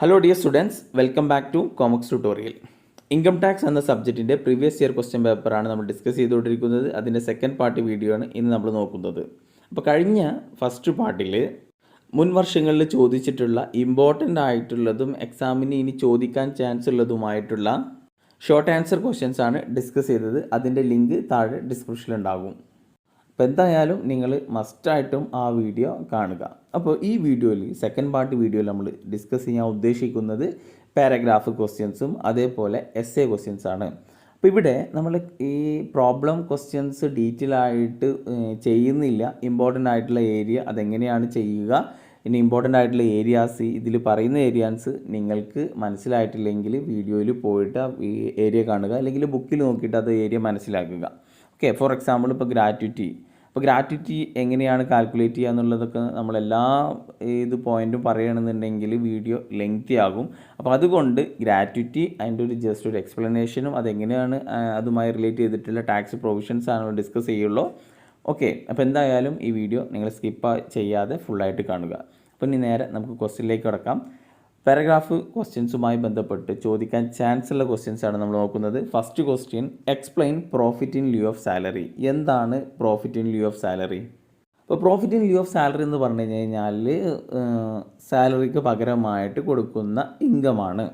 Hello dear students, welcome back to Comics Tutorial. Income tax എന്ന സബ്ജക്റ്റിൻ്റെ previous year question പേപ്പറാണ് നമ്മൾ discuss ചെയ്തുകൊണ്ടിരിക്കുന്നത്. അതിൻ്റെ സെക്കൻഡ് പാർട്ട് വീഡിയോ ആണ് ഇന്ന് നമ്മൾ നോക്കുന്നത്. അപ്പോൾ കഴിഞ്ഞ ഫസ്റ്റ് പാർട്ടിൽ മുൻ വർഷങ്ങളിൽ ചോദിച്ചിട്ടുള്ള ഇമ്പോർട്ടൻ്റ് ആയിട്ടുള്ളതും എക്സാമിന് ഇനി ചോദിക്കാൻ ചാൻസ് ഉള്ളതുമായിട്ടുള്ള ഷോർട്ട് ആൻസർ ക്വസ്റ്റ്യൻസ് ആണ് ഡിസ്കസ് ചെയ്തത്. അതിൻ്റെ ലിങ്ക് താഴെ ഡിസ്ക്രിപ്ഷനിൽ ഉണ്ടാകും. അപ്പോൾ എന്തായാലും നിങ്ങൾ മസ്റ്റായിട്ടും ആ വീഡിയോ കാണുക. അപ്പോൾ ഈ വീഡിയോയിൽ സെക്കൻഡ് പാർട്ട് വീഡിയോയിൽ നമ്മൾ ഡിസ്കസ് ചെയ്യാൻ ഉദ്ദേശിക്കുന്നത് പാരഗ്രാഫ് ക്വസ്റ്റ്യൻസും അതേപോലെ എസ്സേ ക്വസ്റ്റ്യൻസ് ആണ്. അപ്പോൾ ഇവിടെ നമ്മൾ ഈ പ്രോബ്ലം ക്വസ്റ്റ്യൻസ് ഡീറ്റെയിൽ ആയിട്ട് ചെയ്യുന്നില്ല. ഇമ്പോർട്ടൻ്റ് ആയിട്ടുള്ള ഏരിയ അതെങ്ങനെയാണ് ചെയ്യുക, ഇനി ഇമ്പോർട്ടൻ്റ് ആയിട്ടുള്ള ഏരിയാസ് ഇതിൽ പറയുന്ന ഏരിയാസ് നിങ്ങൾക്ക് മനസ്സിലായിട്ടില്ലെങ്കിൽ വീഡിയോയിൽ പോയിട്ട് ഈ ഏരിയ കാണുക, അല്ലെങ്കിൽ ബുക്കിൽ നോക്കിയിട്ട് അത് ഏരിയ മനസ്സിലാക്കുക. ഓക്കെ, ഫോർ എക്സാമ്പിൾ ഇപ്പോൾ ഗ്രാറ്റുവിറ്റി എങ്ങനെയാണ് കാൽക്കുലേറ്റ് ചെയ്യുക എന്നുള്ളതൊക്കെ നമ്മളെല്ലാ പോയിൻറ്റും പറയുകയാണെന്നുണ്ടെങ്കിൽ വീഡിയോ ലെങ്തി ആകും. അപ്പോൾ അതുകൊണ്ട് ഗ്രാറ്റുവിറ്റി അതിൻ്റെ ഒരു ജസ്റ്റ് ഒരു എക്സ്പ്ലനേഷനും അതെങ്ങനെയാണ് അതുമായി റിലേറ്റ് ചെയ്തിട്ടുള്ള ടാക്സ് പ്രൊവിഷൻസ് ആണ് ഡിസ്കസ് ചെയ്യുള്ളൂ. ഓക്കെ, അപ്പോൾ എന്തായാലും ഈ വീഡിയോ നിങ്ങൾ സ്കിപ്പ് ചെയ്യാതെ ഫുള്ളായിട്ട് കാണുക. അപ്പോൾ ഇനി നേരെ നമുക്ക് ക്വസ്റ്റ്യനിലേക്ക് കിടക്കാം. പാരഗ്രാഫ് ക്വസ്റ്റ്യൻസുമായി ബന്ധപ്പെട്ട് ചോദിക്കാൻ ചാൻസ് ഉള്ള ക്വസ്റ്റ്യൻസ് ആണ് നമ്മൾ നോക്കുന്നത്. First question, explain profit in lieu of salary. എന്താണ് profit in lieu of salary? അപ്പോൾ profit in lieu of salary എന്ന് പറഞ്ഞു കഴിഞ്ഞാൽ സാലറിക്ക് പകരമായിട്ട് കൊടുക്കുന്ന ഇൻകമാണ്.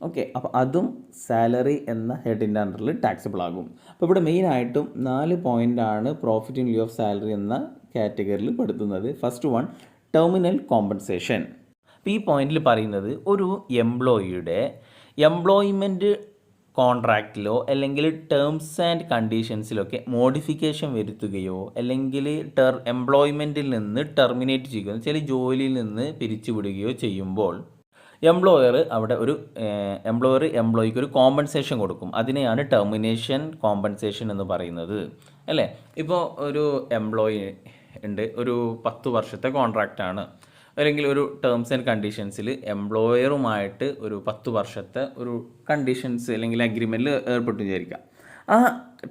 ഓക്കെ, അപ്പോൾ അതും സാലറി എന്ന ഹെഡിൻ്റെ അണ്ടറിൽ ടാക്സബിൾ ആകും. അപ്പോൾ ഇവിടെ മെയിനായിട്ടും 4 പോയിൻ്റാണ് profit in lieu of salary എന്ന കാറ്റഗറിയിൽ പെടുത്തുന്നത്. First one, terminal compensation. അപ്പോൾ ഈ പോയിന്റിൽ പറയുന്നത് ഒരു എംപ്ലോയിയുടെ എംപ്ലോയ്മെൻറ്റ് കോൺട്രാക്റ്റിലോ അല്ലെങ്കിൽ ടേംസ് ആൻഡ് കണ്ടീഷൻസിലൊക്കെ മോഡിഫിക്കേഷൻ വരുത്തുകയോ അല്ലെങ്കിൽ എംപ്ലോയ്മെൻറ്റിൽ നിന്ന് ടെർമിനേറ്റ് ചെയ്യുകയോ ചില ജോലിയിൽ നിന്ന് പിരിച്ചുവിടുകയോ ചെയ്യുമ്പോൾ എംപ്ലോയർ എംപ്ലോയിക്ക് ഒരു കോമ്പൻസേഷൻ കൊടുക്കും. അതിനെയാണ് ടെർമിനേഷൻ കോമ്പൻസേഷൻ എന്ന് പറയുന്നത്, അല്ലേ? ഇപ്പോൾ ഒരു എംപ്ലോയി ഉണ്ട്, ഒരു 10 വർഷത്തെ കോൺട്രാക്റ്റാണ്, അല്ലെങ്കിൽ ഒരു ടേംസ് ആൻഡ് കണ്ടീഷൻസിൽ എംപ്ലോയറുമായിട്ട് ഒരു 10 വർഷത്തെ ഒരു കണ്ടീഷൻസ് അല്ലെങ്കിൽ അഗ്രിമെൻറ്റിൽ ഏർപ്പെട്ടു വിചാരിക്കുക. ആ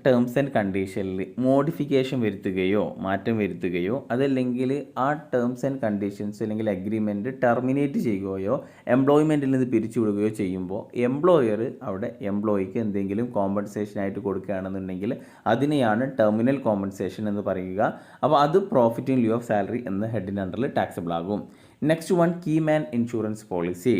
ടേംസ് ആൻഡ് കണ്ടീഷനിൽ മോഡിഫിക്കേഷൻ വരുത്തുകയോ മാറ്റം വരുത്തുകയോ അതല്ലെങ്കിൽ ആ ടേംസ് ആൻഡ് കണ്ടീഷൻസ് അല്ലെങ്കിൽ അഗ്രിമെൻറ്റ് ടെർമിനേറ്റ് ചെയ്യുകയോ എംപ്ലോയ്മെൻറ്റിൽ നിന്ന് പിരിച്ചുവിടുകയോ ചെയ്യുമ്പോൾ എംപ്ലോയർ അവിടെ എംപ്ലോയിക്ക് എന്തെങ്കിലും കോമ്പൻസേഷൻ ആയിട്ട് കൊടുക്കുകയാണെന്നുണ്ടെങ്കിൽ അതിനെയാണ് ടെർമിനൽ കോമ്പൻസേഷൻ എന്ന് പറയുക. അപ്പോൾ അത് profit in lieu of salary എന്ന ഹെഡിൻ്റെ അണ്ടറിൽ ടാക്സബിൾ ആകും. Next one, key man insurance policy.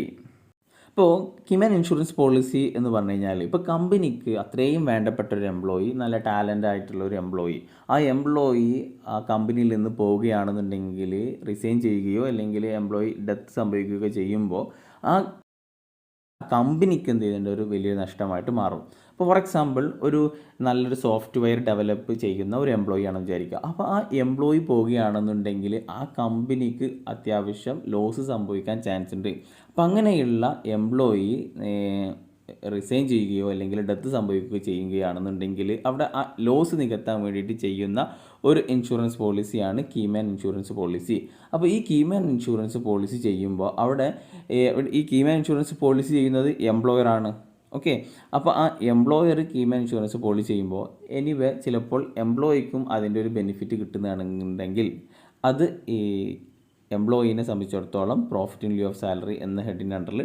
ഇപ്പോൾ കീമാൻ ഇൻഷുറൻസ് പോളിസി എന്ന് പറഞ്ഞു കഴിഞ്ഞാൽ ഇപ്പോൾ കമ്പനിക്ക് അത്രയും വേണ്ടപ്പെട്ട ഒരു എംപ്ലോയി, നല്ല ടാലൻ്റ് ആയിട്ടുള്ള ഒരു എംപ്ലോയി, ആ എംപ്ലോയി ആ കമ്പനിയിൽ നിന്ന് പോവുകയാണെന്നുണ്ടെങ്കിൽ റിസൈൻ ചെയ്യുകയോ അല്ലെങ്കിൽ എംപ്ലോയി ഡെത്ത് സംഭവിക്കുകയോ ചെയ്യുമ്പോൾ ആ കമ്പനിക്ക് എന്ത് ചെയ്യുന്നുണ്ട്, ഒരു വലിയ നഷ്ടമായിട്ട് മാറും. ഇപ്പോൾ ഫോർ എക്സാമ്പിൾ ഒരു നല്ലൊരു സോഫ്റ്റ്വെയർ ഡെവലപ്പ് ചെയ്യുന്ന ഒരു എംപ്ലോയി ആണെന്ന് വിചാരിക്കുക. അപ്പോൾ ആ എംപ്ലോയി പോവുകയാണെന്നുണ്ടെങ്കിൽ ആ കമ്പനിക്ക് അത്യാവശ്യം ലോസ് സംഭവിക്കാൻ ചാൻസ് ഉണ്ട്. അപ്പം അങ്ങനെയുള്ള എംപ്ലോയി റിസൈൻ ചെയ്യുകയോ അല്ലെങ്കിൽ ഡെത്ത് സംഭവിക്കുകയോ ചെയ്യുകയാണെന്നുണ്ടെങ്കിൽ അവിടെ ആ ലോസ് നികത്താൻ വേണ്ടിയിട്ട് ചെയ്യുന്ന ഒരു ഇൻഷുറൻസ് പോളിസിയാണ് കീമാൻ ഇൻഷുറൻസ് പോളിസി. അപ്പോൾ ഈ കീമാൻ ഇൻഷുറൻസ് പോളിസി ചെയ്യുമ്പോൾ അവിടെ ഈ കീമാൻ ഇൻഷുറൻസ് പോളിസി ചെയ്യുന്നത് എംപ്ലോയറാണ്. ഓക്കെ, അപ്പോൾ ആ എംപ്ലോയർ കീമാൻ ഇൻഷുറൻസ് പോളിസി ചെയ്യുമ്പോൾ എനിവേ ചിലപ്പോൾ എംപ്ലോയിക്കും അതിൻ്റെ ഒരു ബെനിഫിറ്റ് കിട്ടുന്നതാണെന്നുണ്ടെങ്കിൽ അത് ഈ എംപ്ലോയീനെ സംബന്ധിച്ചിടത്തോളം profit in lieu of salary എന്ന ഹെഡിൻ്റെ അണ്ടറിൽ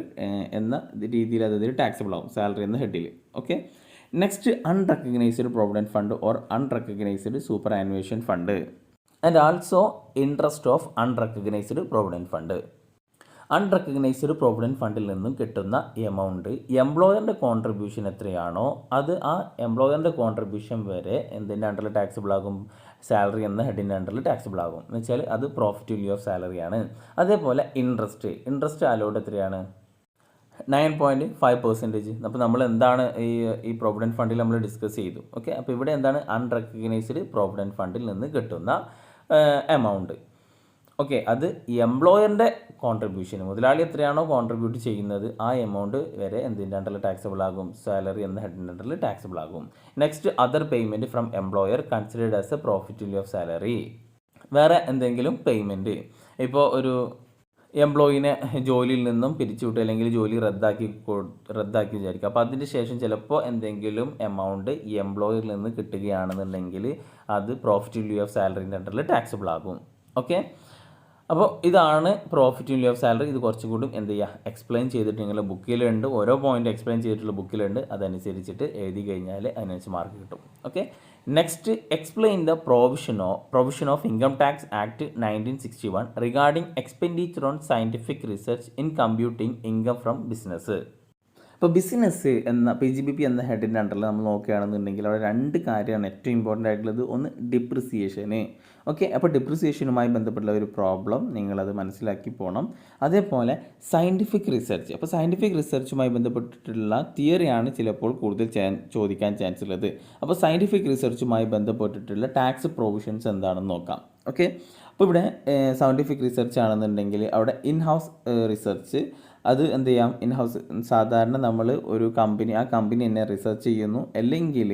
എന്ന രീതിയിൽ അതായത് ടാക്സബിൾ ആവും, സാലറി എന്ന ഹെഡിൽ. Okay, next, unrecognised provident fund or unrecognised superannuation fund and also interest of unrecognised provident fund. Unrecognised provident ഫണ്ടിൽ നിന്നും കിട്ടുന്ന എമൗണ്ട് എംപ്ലോയറിൻ്റെ കോൺട്രിബ്യൂഷൻ എത്രയാണോ അത് ആ എംപ്ലോയറിൻ്റെ കോൺട്രിബ്യൂഷൻ വരെ എന്തിൻ്റെ അണ്ടറിൽ ടാക്സബിൾ ആകും, സാലറി എന്ന ഹെഡിൻ്റെ അണ്ടറിൽ ടാക്സബിൾ ആകും. എന്ന് വെച്ചാൽ അത് പ്രോഫിറ്റ് ഇൻ ലിeu ഓഫ് സാലറിയാണ്. അതേപോലെ ഇൻട്രസ്റ്റ് അലോഡ് എത്രയാണ്, 9.5%. അപ്പോൾ നമ്മൾ എന്താണ് ഈ പ്രൊവിഡൻറ്റ് ഫണ്ടിൽ നമ്മൾ ഡിസ്കസ് ചെയ്തു. ഓക്കെ, അപ്പോൾ ഇവിടെ എന്താണ് അൺറെക്കഗ്നൈസ്ഡ് പ്രൊവിഡൻറ്റ് ഫണ്ടിൽ നിന്ന് കിട്ടുന്ന എമൗണ്ട്. ഓക്കെ, അത് എംപ്ലോയറിൻ്റെ കോൺട്രിബ്യൂഷൻ, മുതലാളി എത്രയാണോ കോൺട്രിബ്യൂട്ട് ചെയ്യുന്നത് ആ എമൗണ്ട് വരെ എന്തിൻ്റെ അണ്ടറിൽ ടാക്സബിൾ ആകും, സാലറി എന്ന ഹെഡിൻ്റെ അണ്ടറിൽ ടാക്സബിൾ ആകും. Next, other payment from employer considered as a profit in lieu of salary. വേറെ എന്തെങ്കിലും പേയ്മെൻറ്റ്, ഇപ്പോൾ ഒരു എംപ്ലോയിനെ ജോലിയിൽ നിന്നും പിരിച്ചുവിട്ടു അല്ലെങ്കിൽ ജോലി റദ്ദാക്കി വിചാരിക്കുക. അപ്പോൾ അതിന് ശേഷം ചിലപ്പോൾ എന്തെങ്കിലും എമൗണ്ട് ഈ എംപ്ലോയറിൽ നിന്ന് കിട്ടുകയാണെന്നുണ്ടെങ്കിൽ അത് പ്രോഫിറ്റ് ഇൻ ലിeu ഓഫ് സാലറിൻ്റെ അണ്ടറിൽ ടാക്സബിൾ ആകും. ഓക്കെ, അപ്പോൾ ഇതാണ് profit in lieu of salary. ഇത് കുറച്ചും കൂടി എന്ത് ചെയ്യുക, എക്സ്പ്ലെയിൻ ചെയ്തിട്ട് നിങ്ങളുടെ ബുക്കിലുണ്ട്, ഓരോ പോയിന്റ് എക്സ്പ്ലെയിൻ ചെയ്തിട്ടുള്ള ബുക്കിലുണ്ട്. അതനുസരിച്ചിട്ട് എഴുതി കഴിഞ്ഞാൽ അതിനനുസരിച്ച് മാർക്ക് കിട്ടും. Okay, next explain the provision of income tax act 1961 regarding expenditure on scientific research in computing income from business. ഇപ്പോൾ ബിസിനസ് എന്ന PGBP എന്ന ഹെഡിൻ്റെ അണ്ടറിൽ നമ്മൾ നോക്കുകയാണെന്നുണ്ടെങ്കിൽ അവിടെ 2 കാര്യമാണ് ഏറ്റവും ഇമ്പോർട്ടൻ്റ് ആയിട്ടുള്ളത്. ഒന്ന് ഡിപ്രിസിയേഷന്. ഓക്കെ, അപ്പോൾ ഡിപ്രിസിയേഷനുമായി ബന്ധപ്പെട്ടുള്ള ഒരു പ്രോബ്ലം നിങ്ങളത് മനസ്സിലാക്കി പോകണം. അതേപോലെ സയൻറ്റിഫിക് റിസർച്ച്. അപ്പോൾ സയൻറ്റിഫിക് റിസർച്ചുമായി ബന്ധപ്പെട്ടിട്ടുള്ള തിയറിയാണ് ചിലപ്പോൾ കൂടുതൽ ചോദിക്കാൻ ചാൻസ് ഉള്ളത്. അപ്പോൾ സയൻറ്റിഫിക് റിസർച്ചുമായി ബന്ധപ്പെട്ടിട്ടുള്ള ടാക്സ് പ്രൊവിഷൻസ് എന്താണെന്ന് നോക്കാം. ഓക്കെ, അപ്പോൾ ഇവിടെ സയൻറ്റിഫിക് റിസർച്ച് ആണെന്നുണ്ടെങ്കിൽ അവിടെ ഇൻ ഹൗസ് റിസർച്ച്, അത് എന്ത് ചെയ്യാം, ഇൻ ഹൗസ് സാധാരണ നമ്മൾ ഒരു കമ്പനി, ആ കമ്പനി തന്നെ റിസർച്ച് ചെയ്യുന്നു, അല്ലെങ്കിൽ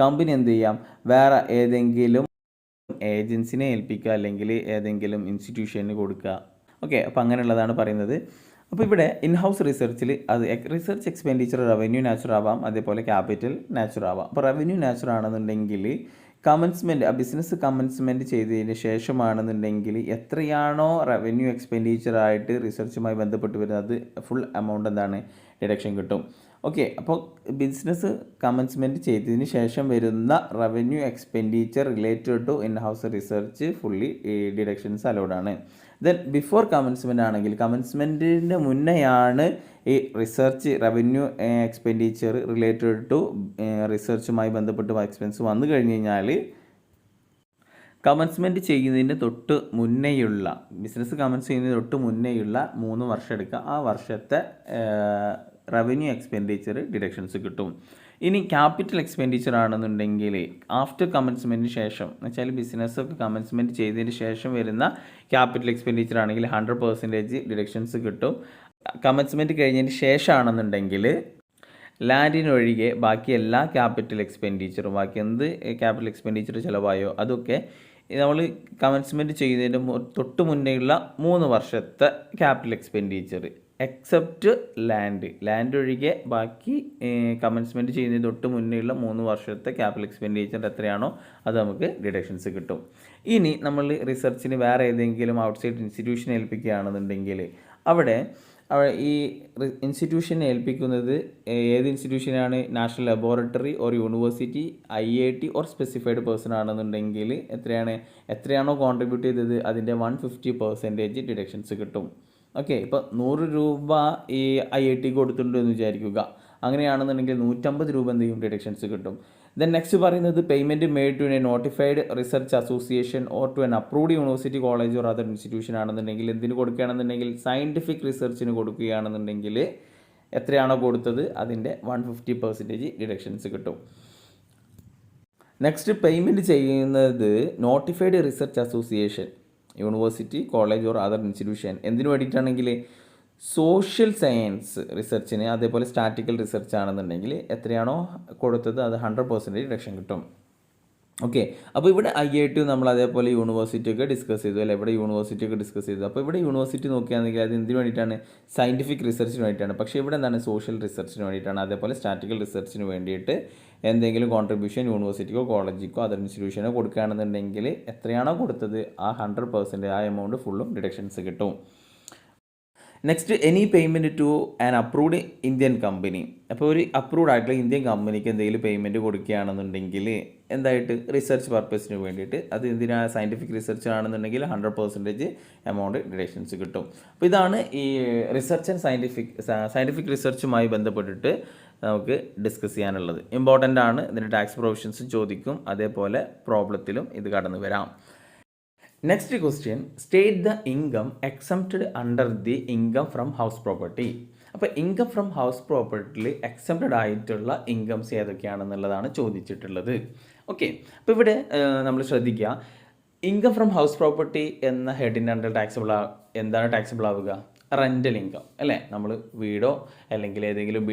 കമ്പനി എന്ത് ചെയ്യാം, വേറെ ഏതെങ്കിലും ഏജൻസിനെ ഏൽപ്പിക്കുക, അല്ലെങ്കിൽ ഏതെങ്കിലും ഇൻസ്റ്റിറ്റ്യൂഷന് കൊടുക്കുക. ഓക്കെ, അപ്പോൾ അങ്ങനെയുള്ളതാണ് പറയുന്നത്. അപ്പോൾ ഇവിടെ ഇൻ ഹൗസ് റിസർച്ചിൽ അത് റിസർച്ച് എക്സ്പെൻഡിച്ചർ റവന്യൂ നാച്ചുർ ആവാം, അതേപോലെ ക്യാപിറ്റൽ നാച്ചുർ ആവാം. അപ്പോൾ റവന്യൂ നാച്ചുർ ആണെന്നുണ്ടെങ്കിൽ കമൻസ്മെൻറ്റ്, ആ ബിസിനസ് കമൻസ്മെൻറ്റ് ചെയ്തതിന് ശേഷമാണെന്നുണ്ടെങ്കിൽ എത്രയാണോ റവന്യൂ എക്സ്പെൻഡിച്ചറായിട്ട് റിസർച്ചുമായി ബന്ധപ്പെട്ട് വരുന്നത് അത് ഫുൾ എമൗണ്ട് എന്താണ്, ഡിഡക്ഷൻ കിട്ടും. ഓക്കെ, അപ്പോൾ ബിസിനസ് കമൻസ്മെൻറ്റ് ചെയ്തതിന് ശേഷം വരുന്ന revenue expenditure related to in house research fully deductions allowed ആണ്. ദെൻ ബിഫോർ കമൻസ്മെൻ്റ് ആണെങ്കിൽ, കമൻസ്മെൻറ്റിൻ്റെ മുന്നെയാണ് ഈ research revenue expenditure related to റിസർച്ചുമായി ബന്ധപ്പെട്ട് എക്സ്പെൻസ് വന്നു കഴിഞ്ഞ് കഴിഞ്ഞാൽ കമൻസ്മെൻറ്റ് ചെയ്യുന്നതിന് തൊട്ട് മുന്നേയുള്ള, ബിസിനസ് കമൻസ് ചെയ്യുന്നതിന് തൊട്ട് മുന്നേയുള്ള 3 വർഷം എടുക്കുക, ആ വർഷത്തെ റവന്യൂ എക്സ്പെൻഡിച്ചർ ഡിഡക്ഷൻസ് കിട്ടും. ഇനി ക്യാപിറ്റൽ എക്സ്പെൻഡിച്ചർ ആണെന്നുണ്ടെങ്കിൽ ആഫ്റ്റർ കമൻസ്മെൻറ്റിന് ശേഷം, എന്ന് വെച്ചാൽ ബിസിനസ്സൊക്കെ കമൻസ്മെൻറ്റ് ചെയ്തതിന് ശേഷം വരുന്ന ക്യാപിറ്റൽ എക്സ്പെൻഡിച്ചർ ആണെങ്കിൽ 100% ഡിഡക്ഷൻസ് കിട്ടും. കമൻസ്മെൻറ്റ് കഴിഞ്ഞതിന് ശേഷമാണെന്നുണ്ടെങ്കിൽ ലാൻഡിനൊഴികെ ബാക്കി എല്ലാ ക്യാപിറ്റൽ എക്സ്പെൻഡിച്ചറും, ബാക്കി എന്ത് ക്യാപിറ്റൽ എക്സ്പെൻഡിച്ചർ ചിലവായോ അതൊക്കെ നമ്മൾ കമൻസ്മെൻറ്റ് ചെയ്യുന്നതിന് തൊട്ട് മുന്നേയുള്ള 3 വർഷത്തെ ക്യാപിറ്റൽ എക്സ്പെൻഡിച്ചർ എക്സെപ്റ്റ് ലാൻഡ് ഒഴികെ ബാക്കി കമൻസ്മെൻറ്റ് ചെയ്യുന്നതിന് തൊട്ട് മുന്നേയുള്ള 3 വർഷത്തെ ക്യാപിറ്റൽ എക്സ്പെൻഡിച്ചർ എത്രയാണോ അത് നമുക്ക് ഡിഡക്ഷൻസ് കിട്ടും. ഇനി നമ്മൾ റിസർച്ചിന് വേറെ ഏതെങ്കിലും ഔട്ട്സൈഡ് ഇൻസ്റ്റിറ്റ്യൂഷൻ ഏൽപ്പിക്കുകയാണെന്നുണ്ടെങ്കിൽ അവിടെ ഈ ഇൻസ്റ്റിറ്റ്യൂഷനെ ഏൽപ്പിക്കുന്നത് ഏത് ഇൻസ്റ്റിറ്റ്യൂഷനാണ്, national laboratory or university, IIT or specified person ആണെന്നുണ്ടെങ്കിൽ എത്രയാണോ കോൺട്രിബ്യൂട്ട് ചെയ്തത് അതിൻ്റെ 150% ഡിഡക്ഷൻസ് കിട്ടും. ഓക്കെ, ഇപ്പോൾ 100 രൂപ ഈ IIT കൊടുത്തിട്ടുണ്ട് എന്ന് വിചാരിക്കുക, അങ്ങനെയാണെന്നുണ്ടെങ്കിൽ 150 രൂപ എന്തെങ്കിലും ഡിഡക്ഷൻസ് കിട്ടും. ദെൻ നെക്സ്റ്റ് പറയുന്നത് payment made to a notified research association or to an approved university college or other institution ആണെന്നുണ്ടെങ്കിൽ, എന്തിന് കൊടുക്കുകയാണെന്നുണ്ടെങ്കിൽ സയൻറ്റിഫിക് റിസർച്ചിന് കൊടുക്കുകയാണെന്നുണ്ടെങ്കിൽ എത്രയാണോ കൊടുത്തത് അതിൻ്റെ 150% ഡിഡക്ഷൻസ് കിട്ടും. നെക്സ്റ്റ് പേയ്മെൻറ്റ് ചെയ്യുന്നത് notified research association, university college or other institution, എന്തിനു വേണ്ടിയിട്ടാണെങ്കിൽ സോഷ്യൽ സയൻസ് റിസർച്ചിന്, അതേപോലെ സ്റ്റാറ്റിക്കൽ റിസർച്ച് ആണെന്നുണ്ടെങ്കിൽ എത്രയാണോ കൊടുത്തത് അത് 100% ഡിഡക്ഷൻ കിട്ടും. ഓക്കെ, അപ്പോൾ ഇവിടെ IIT നമ്മൾ അതേപോലെ യൂണിവേഴ്സിറ്റി ഒക്കെ ഡിസ്കസ് ചെയ്തു അല്ലേ, ഇവിടെ യൂണിവേഴ്സിറ്റി ഒക്കെ ഡിസ്കസ് ചെയ്തു. അപ്പോൾ ഇവിടെ യൂണിവേഴ്സിറ്റി നോക്കുകയാണെങ്കിൽ അത് എന്തിനു വേണ്ടിയിട്ടാണ്, സയൻറ്റിഫിക് റിസർച്ചിന് വേണ്ടിയിട്ടാണ്. പക്ഷേ ഇവിടെ എന്താണ്, സോഷ്യൽ റിസർച്ചിന് വേണ്ടിയിട്ടാണ്. അതേപോലെ സ്റ്റാറ്റിക്കൽ റിസർച്ചിന് വേണ്ടിയിട്ട് എന്തെങ്കിലും കോൺട്രിബ്യൂഷൻ യൂണിവേഴ്സിറ്റിക്കോ കോളേജിക്കോ അതർ ഇൻസ്റ്റിറ്റ്യൂഷനോ കൊടുക്കുകയാണെന്നുണ്ടെങ്കിൽ എത്രയാണോ കൊടുത്തത് ആ 100% ആ എമൗണ്ട് ഫുള്ളും ഡിഡക്ഷൻസ് കിട്ടും. Next any payment to an approved Indian company. അപ്പോൾ ഒരു അപ്രൂവ്ഡ് ആയിട്ടുള്ള ഇന്ത്യൻ കമ്പനിക്ക് എന്തെങ്കിലും പേയ്മെൻറ്റ് കൊടുക്കുകയാണെന്നുണ്ടെങ്കിൽ എന്തായിട്ട് റിസർച്ച് പർപ്പസിന് വേണ്ടിയിട്ട്, അത് എന്തിനാ സയൻറ്റിഫിക് റിസർച്ച് ആണെന്നുണ്ടെങ്കിൽ 100% എമൗണ്ട് ഡിഡക്ഷൻസ് കിട്ടും. അപ്പോൾ ഇതാണ് ഈ റിസർച്ച് ആൻഡ് സയൻറ്റിഫിക് റിസർച്ചുമായി ബന്ധപ്പെട്ടിട്ട് നമുക്ക് ഡിസ്കസ് ചെയ്യാനുള്ളത്. ഇമ്പോർട്ടൻ്റ് ആണ്, ഇതിൻ്റെ ടാക്സ് പ്രൊവിഷൻസും ചോദിക്കും, അതേപോലെ പ്രോബ്ലത്തിലും ഇത് കടന്നു വരാം. Next question, state the income exempted under the income from house property. അപ്പോൾ ഇൻകം ഫ്രം ഹൗസ് പ്രോപ്പർട്ടിയിൽ എക്സംപ്റ്റഡ് ആയിട്ടുള്ള ഇൻകംസ് ഏതൊക്കെയാണെന്നുള്ളതാണ് ചോദിച്ചിട്ടുള്ളത്. ഓക്കെ, അപ്പോൾ ഇവിടെ നമ്മൾ ശ്രദ്ധിക്കുക, ഇൻകം ഫ്രം ഹൗസ് പ്രോപ്പർട്ടി എന്ന ഹെഡിൻ്റെ അണ്ടർ എന്താണ് ടാക്സബിൾ ആവുക, റെൻ്റൽ ഇൻകം അല്ലേ. നമ്മൾ വീടോ അല്ലെങ്കിൽ ഏതെങ്കിലും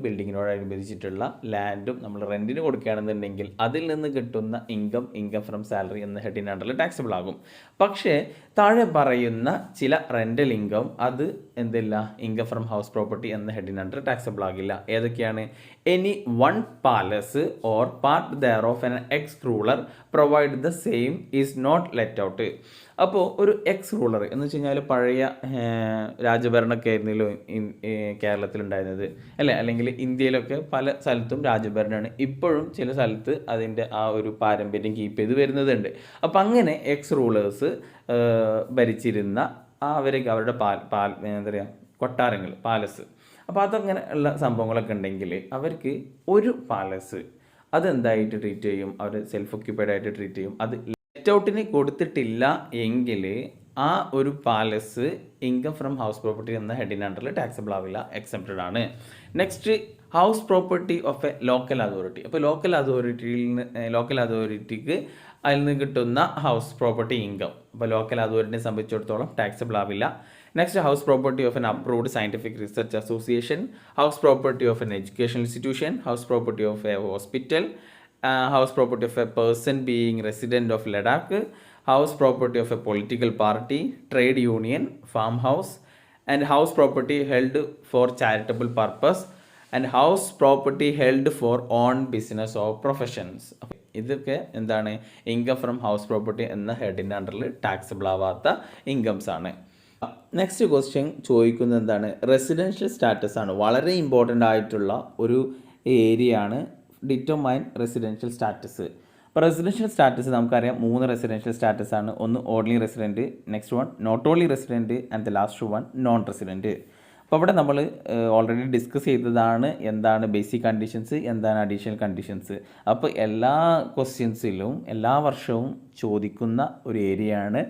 ബിൽഡിങ്ങിനോടനുബന്ധിച്ചിട്ടുള്ള ലാൻഡും നമ്മൾ റെൻറ്റിന് കൊടുക്കുകയാണെന്നുണ്ടെങ്കിൽ അതിൽ നിന്ന് കിട്ടുന്ന ഇൻകം ഫ്രം സാലറി എന്ന ഹെഡിൻ്റെ അണ്ടറിൽ ടാക്സബിൾ ആകും. പക്ഷേ താഴെ പറയുന്ന ചില റെൻ്റൽ ഇൻകം അത് എന്തില്ല, ഇൻകം ഫ്രം ഹൗസ് പ്രോപ്പർട്ടി എന്ന ഹെഡിൻ്റെ അണ്ടർ ടാക്സബിൾ ആകില്ല. ഏതൊക്കെയാണ്, any one palace or part thereof an ex ruler provide the same is not let out. അപ്പോൾ ഒരു എക്സ് റൂളർ എന്ന് വെച്ച് കഴിഞ്ഞാൽ പഴയ രാജഭരണമൊക്കെ ആയിരുന്നല്ലോ കേരളത്തിലുണ്ടായിരുന്നത് അല്ലേ, അല്ലെങ്കിൽ ഇന്ത്യയിലൊക്കെ പല സ്ഥലത്തും രാജഭരണമാണ്. ഇപ്പോഴും ചില സ്ഥലത്ത് അതിൻ്റെ ആ ഒരു പാരമ്പര്യം കീപ്പ് ചെയ്ത് വരുന്നതുണ്ട്. അപ്പം അങ്ങനെ എക്സ് റൂളേഴ്സ് ഭരിച്ചിരുന്ന അവരുടെ എന്താ പറയുക, കൊട്ടാരങ്ങൾ, പാലസ്. അപ്പോൾ അതങ്ങനെ ഉള്ള സംഭവങ്ങളൊക്കെ ഉണ്ടെങ്കിൽ അവർക്ക് ഒരു പാലസ് അതെന്തായിട്ട് ട്രീറ്റ് ചെയ്യും, അവർ സെൽഫ് ഒക്യുപ്പൈഡ് ആയിട്ട് ട്രീറ്റ് ചെയ്യും. അത് ലെറ്റ് ഔട്ടിന് കൊടുത്തിട്ടില്ല എങ്കിൽ ആ ഒരു palace income from house property എന്ന ഹെഡിന് അണ്ടറിൽ ടാക്സബിൾ ആവില്ല, എക്സെപ്റ്റഡ് ആണ്. Next, house property of A local authority. അപ്പോൾ ലോക്കൽ അതോറിറ്റിക്ക് അതിൽ നിന്ന് കിട്ടുന്ന ഹൗസ് പ്രോപ്പർട്ടി ഇൻകം അപ്പോൾ ലോക്കൽ അതോറിറ്റിനെ സംബന്ധിച്ചിടത്തോളം ടാക്സബിൾ ആവില്ല. Next, house property of N approved scientific research association, house property of N educational institution, house property of A hospital, house property of A person being resident of Ladakh, house property of A political party, trade union, farm house, and house property held for charitable purpose, and house property held for own business or professions. ഇതൊക്കെ എന്താണ്, income from house property എന്ന ഹെഡിൻ്റെ അണ്ടറിൽ taxable ആവാത്ത incomes ആണ്. Next question ചോദിക്കുന്നത് എന്താണ്, residential status ആണ്. വളരെ ഇമ്പോർട്ടൻ്റ് ആയിട്ടുള്ള ഒരു ഏരിയ ആണ് ഡിറ്റർമൈൻ റെസിഡൻഷ്യൽ സ്റ്റാറ്റസ്. അപ്പോൾ റെസിഡൻഷ്യൽ സ്റ്റാറ്റസ് നമുക്കറിയാം 3 റെസിഡൻഷ്യൽ സ്റ്റാറ്റസ് ആണ്. ഒന്ന് only resident, next one not only resident, and the last one non resident. അപ്പോൾ അവിടെ നമ്മൾ ഓൾറെഡി ഡിസ്കസ് ചെയ്തതാണ് എന്താണ് ബേസിക് കണ്ടീഷൻസ്, എന്താണ് അഡീഷണൽ കണ്ടീഷൻസ്. അപ്പോൾ എല്ലാ ക്വസ്റ്റ്യൻസിലും എല്ലാ വർഷവും ചോദിക്കുന്ന ഒരു ഏരിയയാണ്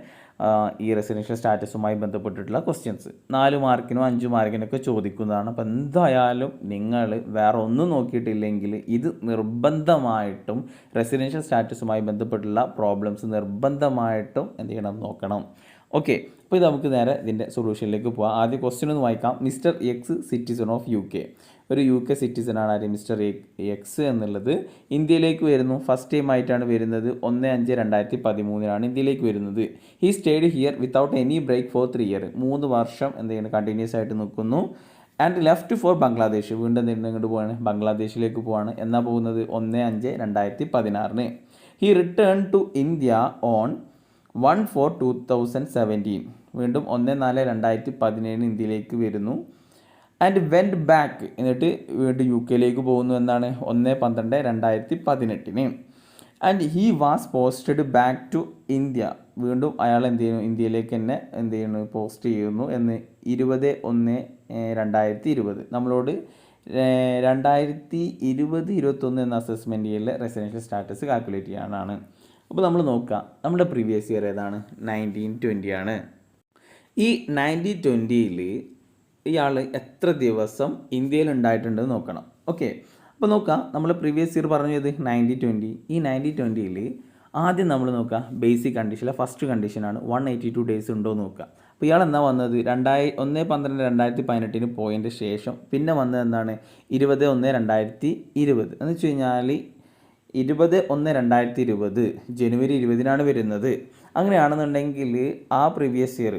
ഈ റെസിഡൻഷ്യൽ സ്റ്റാറ്റസുമായി ബന്ധപ്പെട്ടിട്ടുള്ള ക്വസ്റ്റ്യൻസ്. 4 മാർക്കിനോ 5 മാർക്കിനൊക്കെ ചോദിക്കുന്നതാണ്. അപ്പോൾ എന്തായാലും നിങ്ങൾ വേറെ ഒന്നും നോക്കിയിട്ടില്ലെങ്കിൽ ഇത് നിർബന്ധമായിട്ടും റെസിഡൻഷ്യൽ സ്റ്റാറ്റസുമായി ബന്ധപ്പെട്ടുള്ള പ്രോബ്ലംസ് നിർബന്ധമായിട്ടും എന്ത് ചെയ്യണം, നോക്കണം. ഓക്കെ, അപ്പോൾ ഇത് നമുക്ക് നേരെ ഇതിൻ്റെ സൊല്യൂഷനിലേക്ക് പോകാം. ആദ്യം ക്വസ്റ്റ്യൻ ഒന്ന് വായിക്കാം. Mister X citizen of UK. ഒരു UK സിറ്റിസണാണ് ആര്, മിസ്റ്റർ എക്സ് എന്നുള്ളത്. ഇന്ത്യയിലേക്ക് വരുന്നു, ഫസ്റ്റ് ടൈം ആയിട്ടാണ് വരുന്നത്. 1/5/2013 ഇന്ത്യയിലേക്ക് വരുന്നത്. He stayed here without any break for 3 year. 3 വർഷം എന്ത് ചെയ്യുന്നു, കണ്ടിന്യൂസ് ആയിട്ട് നിൽക്കുന്നു. And left for Bangladesh. വീണ്ടും എന്തെങ്കിലും ഇങ്ങോട്ട് പോവാണ്, ബംഗ്ലാദേശിലേക്ക് പോവാണ്. എന്നാ പോകുന്നത് 1/5/2016. He return to India on 1/4/2017. വീണ്ടും 1/4/2017 ഇന്ത്യയിലേക്ക് വരുന്നു. ആൻഡ് വെൻറ്റ് ബാക്ക്, എന്നിട്ട് വീണ്ടും UK പോകുന്നു. എന്നാണ് 1/12/2018. And he was posted back to India. വീണ്ടും അയാൾ എന്ത് ചെയ്യുന്നു, ഇന്ത്യയിലേക്ക് തന്നെ എന്ത് ചെയ്യുന്നു, പോസ്റ്റ് ചെയ്യുന്നു. എന്ന് 20/1/2020. നമ്മളോട് 2020-21 എന്ന അസസ്മെൻ്റ് ഇയറിലെ റെസിഡൻഷ്യൽ സ്റ്റാറ്റസ് കാൽക്കുലേറ്റ് ചെയ്യാനാണ്. അപ്പോൾ നമ്മൾ നോക്കുക, നമ്മുടെ പ്രീവിയസ് ഇയർ ഏതാണ്, 1920 ആണ്. ഈ 1920-ൽ ഇയാൾ എത്ര ദിവസം ഇന്ത്യയിൽ ഉണ്ടായിട്ടുണ്ടെന്ന് നോക്കണം. ഓക്കെ, അപ്പോൾ നോക്കാം, നമ്മൾ പ്രീവിയസ് ഇയർ പറഞ്ഞത് 1920. ഈ 1920-ൽ ആദ്യം നമ്മൾ നോക്കുക ബേസിക് കണ്ടീഷനിലെ ഫസ്റ്റ് കണ്ടീഷനാണ് 182 ഡേയ്സ് ഉണ്ടോ എന്ന് നോക്കുക. അപ്പോൾ ഇയാൾ എന്നാ വന്നത് 1/12/2018 പോയതിൻ്റെ ശേഷം പിന്നെ വന്നത് എന്താണ് 20/1/2020 എന്ന് വെച്ച് കഴിഞ്ഞാൽ 20/1/2020 ജനുവരി 20-നാണ് വരുന്നത്. അങ്ങനെയാണെന്നുണ്ടെങ്കിൽ ആ പ്രീവിയസ് ഇയർ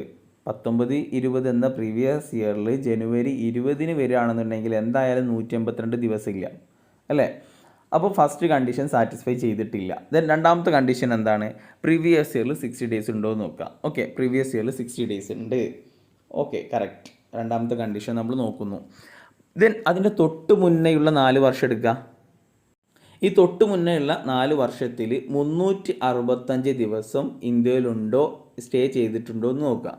19-20 എന്ന പ്രീവിയസ് ഇയറിൽ ജനുവരി 20-ന് വരികയാണെന്നുണ്ടെങ്കിൽ എന്തായാലും 182 ദിവസമില്ല അല്ലേ. അപ്പോൾ ഫസ്റ്റ് കണ്ടീഷൻ സാറ്റിസ്ഫൈ ചെയ്തിട്ടില്ല. ദെൻ രണ്ടാമത്തെ കണ്ടീഷൻ എന്താണ്, പ്രീവിയസ് ഇയറിൽ 60 ഡേയ്സ് ഉണ്ടോ എന്ന് നോക്കുക. ഓക്കെ, പ്രീവിയസ് ഇയറിൽ 60 ഡേയ്സ് ഉണ്ട്. Okay, correct. രണ്ടാമത്തെ കണ്ടീഷൻ നമ്മൾ നോക്കുന്നു. ദെൻ അതിൻ്റെ തൊട്ട് മുന്നേയുള്ള 4 വർഷം എടുക്കുക. ഈ തൊട്ട് മുന്നേയുള്ള 4 വർഷത്തിൽ 365 ദിവസം ഇന്ത്യയിലുണ്ടോ, സ്റ്റേ ചെയ്തിട്ടുണ്ടോ എന്ന് നോക്കുക.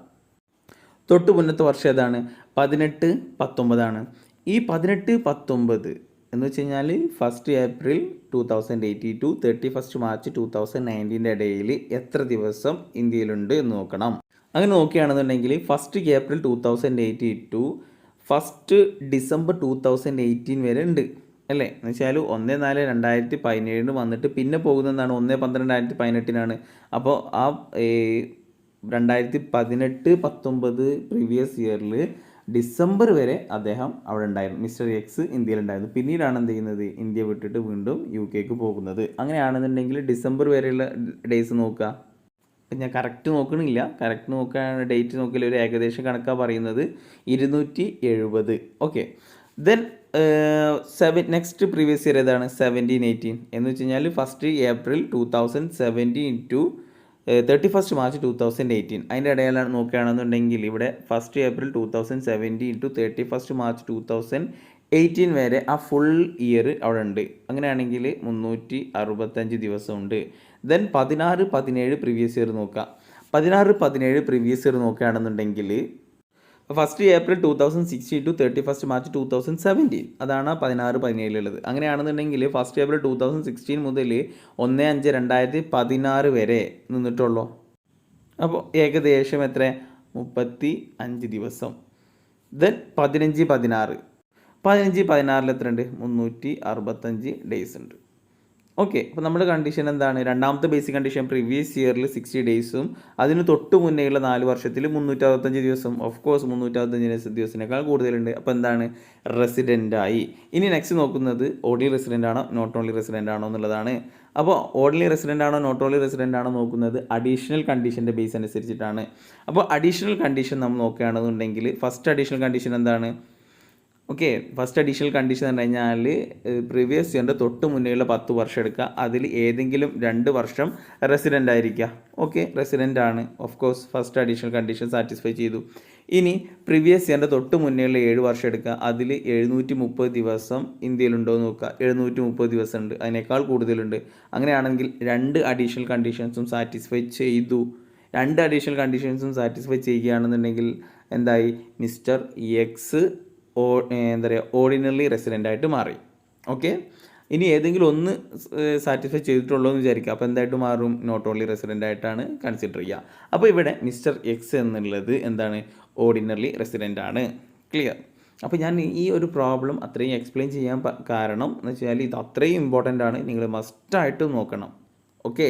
തൊട്ട് മുന്നത്തെ വർഷം ഏതാണ്, 18-19 ഈ 18-19 എന്ന് വെച്ച് കഴിഞ്ഞാൽ 1 ഏപ്രിൽ 2018 to 31 മാർച്ച് 2019 ഇടയിൽ എത്ര ദിവസം ഇന്ത്യയിലുണ്ട് എന്ന് നോക്കണം. അങ്ങനെ നോക്കുകയാണെന്നുണ്ടെങ്കിൽ 1 ഏപ്രിൽ 2018 to 1 ഡിസംബർ 2018 വരെ ഉണ്ട് അല്ലേ. എന്ന് വെച്ചാൽ 1/4/2017 വന്നിട്ട് പിന്നെ പോകുന്നതാണ് 1/12/2018. അപ്പോൾ ആ 2018-19 പ്രീവിയസ് ഇയറിൽ ഡിസംബർ വരെ അദ്ദേഹം അവിടെ ഉണ്ടായിരുന്നു, മിസ്റ്റർ എക്സ് ഇന്ത്യയിലുണ്ടായിരുന്നു. പിന്നീടാണ് എന്ത് ചെയ്യുന്നത്, ഇന്ത്യ വിട്ടിട്ട് വീണ്ടും UK പോകുന്നത്. അങ്ങനെയാണെന്നുണ്ടെങ്കിൽ ഡിസംബർ വരെയുള്ള ഡേയ്സ് നോക്കുക. അപ്പം ഞാൻ കറക്റ്റ് നോക്കണില്ല, കറക്റ്റ് നോക്കുകയാണ് ഡേറ്റ് നോക്കിയാൽ ഒരു ഏകദേശം കണക്കാണ് പറയുന്നത് 270. Okay, then next previous year ഏതാണ് 17-18 എന്ന് വെച്ച് കഴിഞ്ഞാൽ 1 ഏപ്രിൽ 2017 to 31 March 2018 അതിൻ്റെ ഇടയിലാണ് നോക്കുകയാണെന്നുണ്ടെങ്കിൽ ഇവിടെ 1 April 2017 to 31 March 2018 വരെ ആ ഫുൾ ഇയർ അവിടെ ഉണ്ട്. അങ്ങനെയാണെങ്കിൽ 365 ദിവസമുണ്ട്. ദെൻ 16-17 പ്രീവിയസ് ഇയർ നോക്കുക. 16-17 പ്രീവിയസ് ഇയർ നോക്കുകയാണെന്നുണ്ടെങ്കിൽ 1 April 2016 to 31 March 2017 അതാണ് 16-17 അങ്ങനെയാണെന്നുണ്ടെങ്കിൽ 1 April 2016 മുതൽ 1/5/2016 വരെ നിന്നിട്ടുള്ളൂ. അപ്പോൾ ഏകദേശം എത്ര 35 ദിവസം. ദെൻ 15-16 എത്ര ഉണ്ട് 365 ഡേയ്സ് ഉണ്ട്. ഓക്കെ, അപ്പോൾ നമ്മുടെ കണ്ടീഷൻ എന്താണ്? രണ്ടാമത്തെ ബേസിക് കണ്ടീഷൻ പ്രീവിയസ് ഇയറിൽ 60 ഡേയ്സും അതിന് തൊട്ട് മുന്നേയുള്ള 4 വർഷത്തിൽ 365 ദിവസം. ഓഫ് കോഴ്സ് 365 ദിവസത്തിനേക്കാൾ കൂടുതലുണ്ട്. അപ്പോൾ എന്താണ്? റെസിഡൻ്റായി. ഇനി നെക്സ്റ്റ് നോക്കുന്നത് ഓർഡിനറി റെസിഡൻ്റ് ആണോ നോട്ട് ഓൺലി റെസിഡൻ്റ് ആണോ എന്നുള്ളതാണ്. അപ്പോൾ ഓർഡിനറി റെസിഡൻ്റ് ആണോ നോട്ട് ഓൺലി റെസിഡൻ്റ് ആണോ നോക്കുന്നത് അഡീഷണൽ കണ്ടീഷൻ്റെ ബേസ് അനുസരിച്ചിട്ടാണ്. അപ്പോൾ അഡീഷണൽ കണ്ടീഷൻ നമ്മൾ നോക്കുകയാണെന്നുണ്ടെങ്കിൽ ഫസ്റ്റ് അഡീഷണൽ കണ്ടീഷൻ എന്താണ്? ഓക്കെ, ഫസ്റ്റ് അഡീഷണൽ കണ്ടീഷൻ എന്ന് പറഞ്ഞു കഴിഞ്ഞാൽ പ്രീവിയസ് ഇയറിൻ്റെ തൊട്ട് മുന്നേയുള്ള 10 വർഷം എടുക്കുക. അതിൽ ഏതെങ്കിലും 2 വർഷം റെസിഡൻ്റ് ആയിരിക്കുക. ഓക്കെ, റെസിഡൻ്റ് ആണ്. Of course first additional condition satisfy ചെയ്തു. ഇനി പ്രീവിയസ് ഇയറിൻ്റെ തൊട്ട് മുന്നേയുള്ള 7 വർഷം എടുക്കുക. അതിൽ 730 ദിവസം ഇന്ത്യയിലുണ്ടോ എന്ന് നോക്കുക. 730 ദിവസം ഉണ്ട്, അതിനേക്കാൾ കൂടുതലുണ്ട്. അങ്ങനെയാണെങ്കിൽ 2 അഡീഷണൽ കണ്ടീഷൻസും സാറ്റിസ്ഫൈ ചെയ്തു. 2 അഡീഷണൽ കണ്ടീഷൻസും സാറ്റിസ്ഫൈ ചെയ്യുകയാണെന്നുണ്ടെങ്കിൽ എന്തായി? മിസ്റ്റർ എക്സ് എന്താ പറയുക ഓർഡിനറി റെസിഡൻ്റ് ആയിട്ട് മാറി. ഓക്കെ, ഇനി ഏതെങ്കിലും ഒന്ന് സാറ്റിസ്ഫൈ ചെയ്തിട്ടുള്ളൂ എന്ന് വിചാരിക്കുക. അപ്പോൾ എന്തായിട്ട് മാറും? നോട്ട് ഓൺലി റെസിഡൻ്റ് ആയിട്ടാണ് കൺസിഡർ ചെയ്യുക. അപ്പോൾ ഇവിടെ മിസ്റ്റർ എക്സ് എന്നുള്ളത് എന്താണ്? ഓർഡിനറി റെസിഡൻ്റ് ആണ്. ക്ലിയർ? അപ്പോൾ ഞാൻ ഈ ഒരു പ്രോബ്ലം അത്രയും എക്സ്പ്ലെയിൻ ചെയ്യാൻ കാരണം എന്ന് വെച്ചാൽ ഇത് അത്രയും ഇമ്പോർട്ടൻ്റ് ആണ്, നിങ്ങൾ മസ്റ്റായിട്ട് നോക്കണം. ഓക്കെ,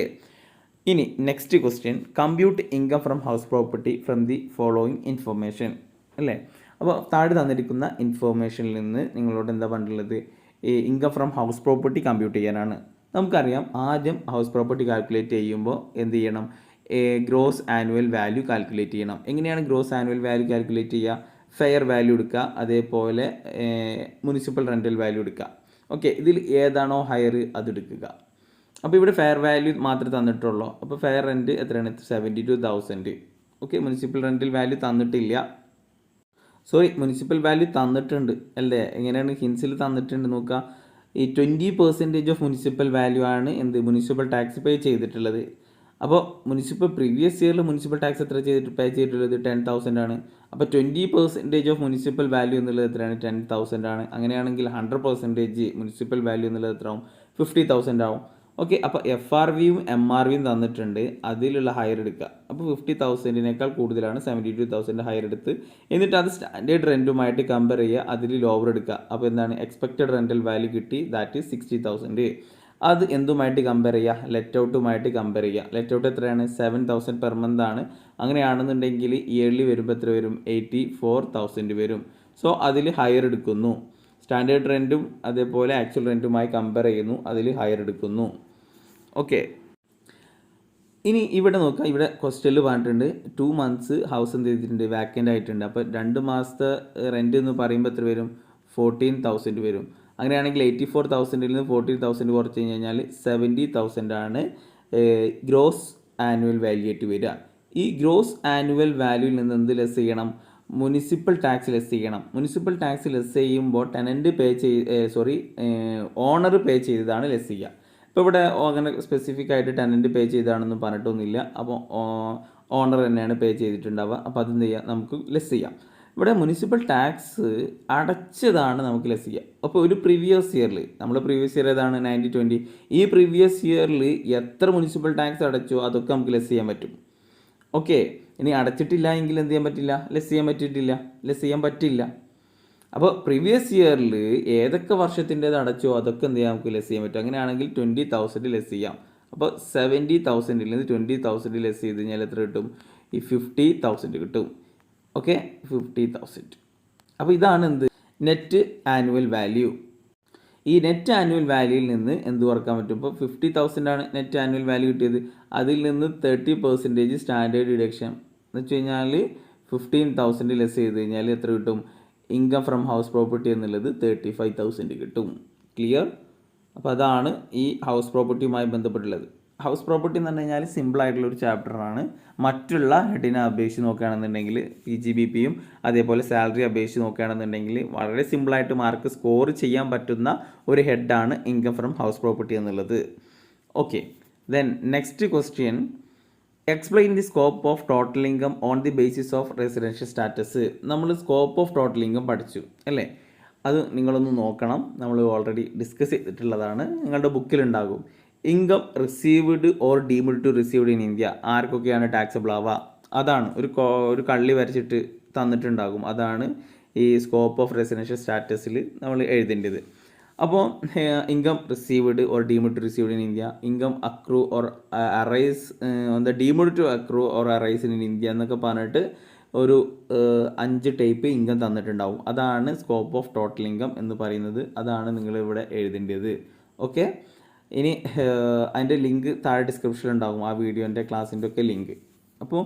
ഇനി next question, compute income from house property from the following information അല്ലേ. അപ്പോൾ താഴെ തന്നിരിക്കുന്ന ഇൻഫോർമേഷനിൽ നിന്ന് നിങ്ങളോട് എന്താ പറഞ്ഞിട്ടുള്ളത്? ഈ income from house property compute ചെയ്യാനാണ്. നമുക്കറിയാം ആദ്യം ഹൗസ് പ്രോപ്പർട്ടി കാൽക്കുലേറ്റ് ചെയ്യുമ്പോൾ എന്ത് ചെയ്യണം? ഗ്രോസ് ആനുവൽ വാല്യൂ കാൽക്കുലേറ്റ് ചെയ്യണം. എങ്ങനെയാണ് ഗ്രോസ് ആനുവൽ വാല്യൂ കാൽക്കുലേറ്റ് ചെയ്യുക? ഫെയർ വാല്യൂ എടുക്കുക, അതേപോലെ മുനിസിപ്പൽ റെൻ്റൽ വാല്യൂ എടുക്കുക. ഓക്കെ, ഇതിൽ ഏതാണോ ഹയർ അതെടുക്കുക. അപ്പോൾ ഇവിടെ ഫെയർ വാല്യൂ മാത്രമേ തന്നിട്ടുള്ളൂ. അപ്പോൾ ഫെയർ റെൻറ്റ് എത്രയാണ്? 72,000. ഓക്കെ, മുനിസിപ്പൽ റെൻ്റൽ വാല്യൂ തന്നിട്ടില്ല. സോറി, മുനിസിപ്പൽ വാല്യൂ തന്നിട്ടുണ്ട് അല്ലേ? എങ്ങനെയാണ്? ഹിൻസിൽ തന്നിട്ടുണ്ട്. നോക്കുക, ഈ 20% ഓഫ് മുനിസിപ്പൽ വാല്യൂ ആണ് എന്ത്? മുനിസിപ്പൽ ടാക്സ് പേ ചെയ്തിട്ടുള്ളത്. അപ്പോൾ മുനിസിപ്പൽ പ്രീവിയസ് ഇയറിൽ മുനിസിപ്പൽ ടാക്സ് എത്ര പേ ചെയ്തിട്ടുള്ളത്? 10,000 ആണ്. അപ്പോൾ 20% ഓഫ് മുനിസിപ്പൽ വാല്യൂ എന്നുള്ളത് എത്രയാണ്? 10,000 ആണ്. അങ്ങനെയാണെങ്കിൽ 100% മുനിസിപ്പൽ വാല്യൂ എന്നുള്ളത് എത്ര ആവും? 50,000 ആവും. ഓക്കെ, അപ്പോൾ FRVയും MRVയും തന്നിട്ടുണ്ട്, അതിലുള്ള ഹയർ എടുക്കുക. അപ്പോൾ 50,000-നേക്കാൾ കൂടുതലാണ് 72,000 ഹയർ എടുത്ത് എന്നിട്ട് അത് സ്റ്റാൻഡേർഡ് റെൻറ്റുമായിട്ട് കമ്പയർ ചെയ്യുക, അതിൽ ലോവർ എടുക്കുക. അപ്പോൾ എന്താണ്? എക്സ്പെക്റ്റഡ് റെൻ്റൽ വാല്യൂ കിട്ടി, ദാറ്റ് ഈസ് 60,000. അത് എന്തുമായിട്ട് കമ്പയർ ചെയ്യുക? ലെറ്റ് ഔട്ടുമായിട്ട് കമ്പയർ ചെയ്യുക. ലെറ്റ് ഔട്ട് എത്രയാണ്? 7,000 പെർ മന്ത് ആണ്. അങ്ങനെയാണെന്നുണ്ടെങ്കിൽ ഇയർലി വരുമ്പോൾ എത്ര വരും? 84,000 വരും. സോ അതിൽ ഹയർ എടുക്കുന്നു. സ്റ്റാൻഡേർഡ് റെൻറ്റും അതേപോലെ ആക്ച്വൽ റെൻറ്റുമായി കമ്പയർ ചെയ്യുന്നു, അതിൽ ഹയർ എടുക്കുന്നു. ഓക്കെ, ഇനി ഇവിടെ നോക്കുക, ഇവിടെ ക്വസ്റ്റ്യനിൽ പറഞ്ഞിട്ടുണ്ട് 2 months ഹൗസ് എന്ത് ചെയ്തിട്ടുണ്ട്? വാക്കൻ്റ് ആയിട്ടുണ്ട്. അപ്പോൾ 2 മാസത്തെ റെൻറ്റ് എന്ന് പറയുമ്പോൾ എത്ര വരും? 14,000 വരും. അങ്ങനെയാണെങ്കിൽ 84,000-ൽ നിന്ന് 14,000 കുറച്ച് കഴിഞ്ഞാൽ 70,000 ആണ് ഗ്രോസ് ആനുവൽ വാല്യൂ ആയിട്ട് വരിക. ഈ ഗ്രോസ് ആനുവൽ വാല്യൂവിൽ നിന്ന് എന്ത് ലെസ് ചെയ്യണം? മുനിസിപ്പൽ ടാക്സ് ലെസ് ചെയ്യണം. മുനിസിപ്പൽ ടാക്സ് ലെസ് ചെയ്യുമ്പോൾ ടെനൻറ്റ് ഓണർ പേ ചെയ്തതാണ് ലെസ് ചെയ്യുക. ഇപ്പോൾ ഇവിടെ അങ്ങനെ സ്പെസിഫിക് ആയിട്ട് ടെനൻറ്റ് പേ ചെയ്തതാണെന്ന് പറഞ്ഞിട്ടൊന്നുമില്ല. അപ്പോൾ ഓണർ തന്നെയാണ് പേ ചെയ്തിട്ടുണ്ടാവുക. അപ്പോൾ അതെന്ത് ചെയ്യുക? നമുക്ക് ലെസ് ചെയ്യാം. ഇവിടെ മുനിസിപ്പൽ ടാക്സ് അടച്ചതാണ് നമുക്ക് ലെസ് ചെയ്യുക. അപ്പോൾ ഒരു പ്രീവിയസ് ഇയറിൽ, നമ്മൾ പ്രീവിയസ് ഇയർ ഏതാണ്? 90-20. ഈ പ്രീവിയസ് ഇയറിൽ എത്ര മുനിസിപ്പൽ ടാക്സ് അടച്ചോ അതൊക്കെ നമുക്ക് ലെസ് ചെയ്യാൻ പറ്റും. ഓക്കെ, ഇനി അടച്ചിട്ടില്ല എങ്കിൽ എന്ത് ചെയ്യാൻ പറ്റില്ല? ലെസ് ചെയ്യാൻ പറ്റില്ല. അപ്പോൾ പ്രീവിയസ് ഇയറിൽ ഏതൊക്കെ വർഷത്തിൻ്റേത് അടച്ചോ അതൊക്കെ എന്ത് ചെയ്യാം? നമുക്ക് ലെസ് ചെയ്യാൻ പറ്റും. അങ്ങനെയാണെങ്കിൽ 20,000 ലെസ് ചെയ്യാം. അപ്പോൾ 70,000-ൽ നിന്ന് 20,000 ലെസ് ചെയ്ത് കഴിഞ്ഞാൽ എത്ര കിട്ടും? ഈ 50,000 കിട്ടും. ഓക്കെ, 50,000. അപ്പോൾ ഇതാണ് എന്ത്? Net annual value. ഈ നെറ്റ് ആനുവൽ വാല്യൂയിൽ നിന്ന് എന്ത് കുറക്കാൻ പറ്റും? ഇപ്പോൾ 50,000 ആണ് നെറ്റ് ആനുവൽ വാല്യൂ കിട്ടിയത്. അതിൽ നിന്ന് 30% സ്റ്റാൻഡേർഡ് ഡിഡക്ഷൻ എന്ന് വെച്ച് കഴിഞ്ഞാൽ 15,000 ലെസ് ചെയ്ത് കഴിഞ്ഞാൽ എത്ര കിട്ടും? ഇൻകം ഫ്രം ഹൗസ് പ്രോപ്പർട്ടി എന്നുള്ളത് 35,000 കിട്ടും. ക്ലിയർ? അപ്പോൾ അതാണ് ഈ ഹൗസ് പ്രോപ്പർട്ടിയുമായി ബന്ധപ്പെട്ടുള്ളത്. ഹൗസ് പ്രോപ്പർട്ടി എന്ന് പറഞ്ഞു കഴിഞ്ഞാൽ സിമ്പിളായിട്ടുള്ളൊരു ചാപ്റ്ററാണ്. മറ്റുള്ള ഹെഡിനെ അപേക്ഷിച്ച് നോക്കുകയാണെന്നുണ്ടെങ്കിൽ PGBPയും അതേപോലെ സാലറി അപേക്ഷിച്ച് നോക്കുകയാണെന്നുണ്ടെങ്കിൽ വളരെ സിമ്പിളായിട്ട് മാർക്ക് സ്കോർ ചെയ്യാൻ പറ്റുന്ന ഒരു ഹെഡാണ് ഇൻകം ഫ്രം ഹൗസ് പ്രോപ്പർട്ടി എന്നുള്ളത്. Okay, then next question, explain the scope of total income on the basis of residential status. നമ്മൾ സ്കോപ്പ് ഓഫ് ടോട്ടൽ ഇൻകം പഠിച്ചു അല്ലേ? അത് നിങ്ങളൊന്ന് നോക്കണം, നമ്മൾ ഓൾറെഡി ഡിസ്കസ് ചെയ്തിട്ടുള്ളതാണ്, നിങ്ങളുടെ ബുക്കിലുണ്ടാകും. Income received or deemed to received in India, ആർക്കൊക്കെയാണ് ടാക്സബിൾ ആവുക, അതാണ് ഒരു കള്ളി വരച്ചിട്ട് തന്നിട്ടുണ്ടാകും. അതാണ് ഈ സ്കോപ്പ് ഓഫ് റെസിഡൻഷ്യൽ സ്റ്റാറ്റസിൽ നമ്മൾ എഴുതേണ്ടത്. അപ്പോൾ income received or deemed to received in India, income accrue or arise എന്താ deemed to accrue or arise in India എന്നൊക്കെ പറഞ്ഞിട്ട് ഒരു 5 ടൈപ്പ് ഇൻകം തന്നിട്ടുണ്ടാവും. അതാണ് സ്കോപ്പ് ഓഫ് ടോട്ടൽ ഇൻകം എന്ന് പറയുന്നത്. അതാണ് നിങ്ങളിവിടെ എഴുതേണ്ടത്. ഓക്കെ, ഇനി അതിൻ്റെ ലിങ്ക് താഴെ ഡിസ്ക്രിപ്ഷനിൽ ഉണ്ടാകും, ആ വീഡിയോൻ്റെ ക്ലാസ്സിൻ്റെ ഒക്കെ ലിങ്ക്. അപ്പോൾ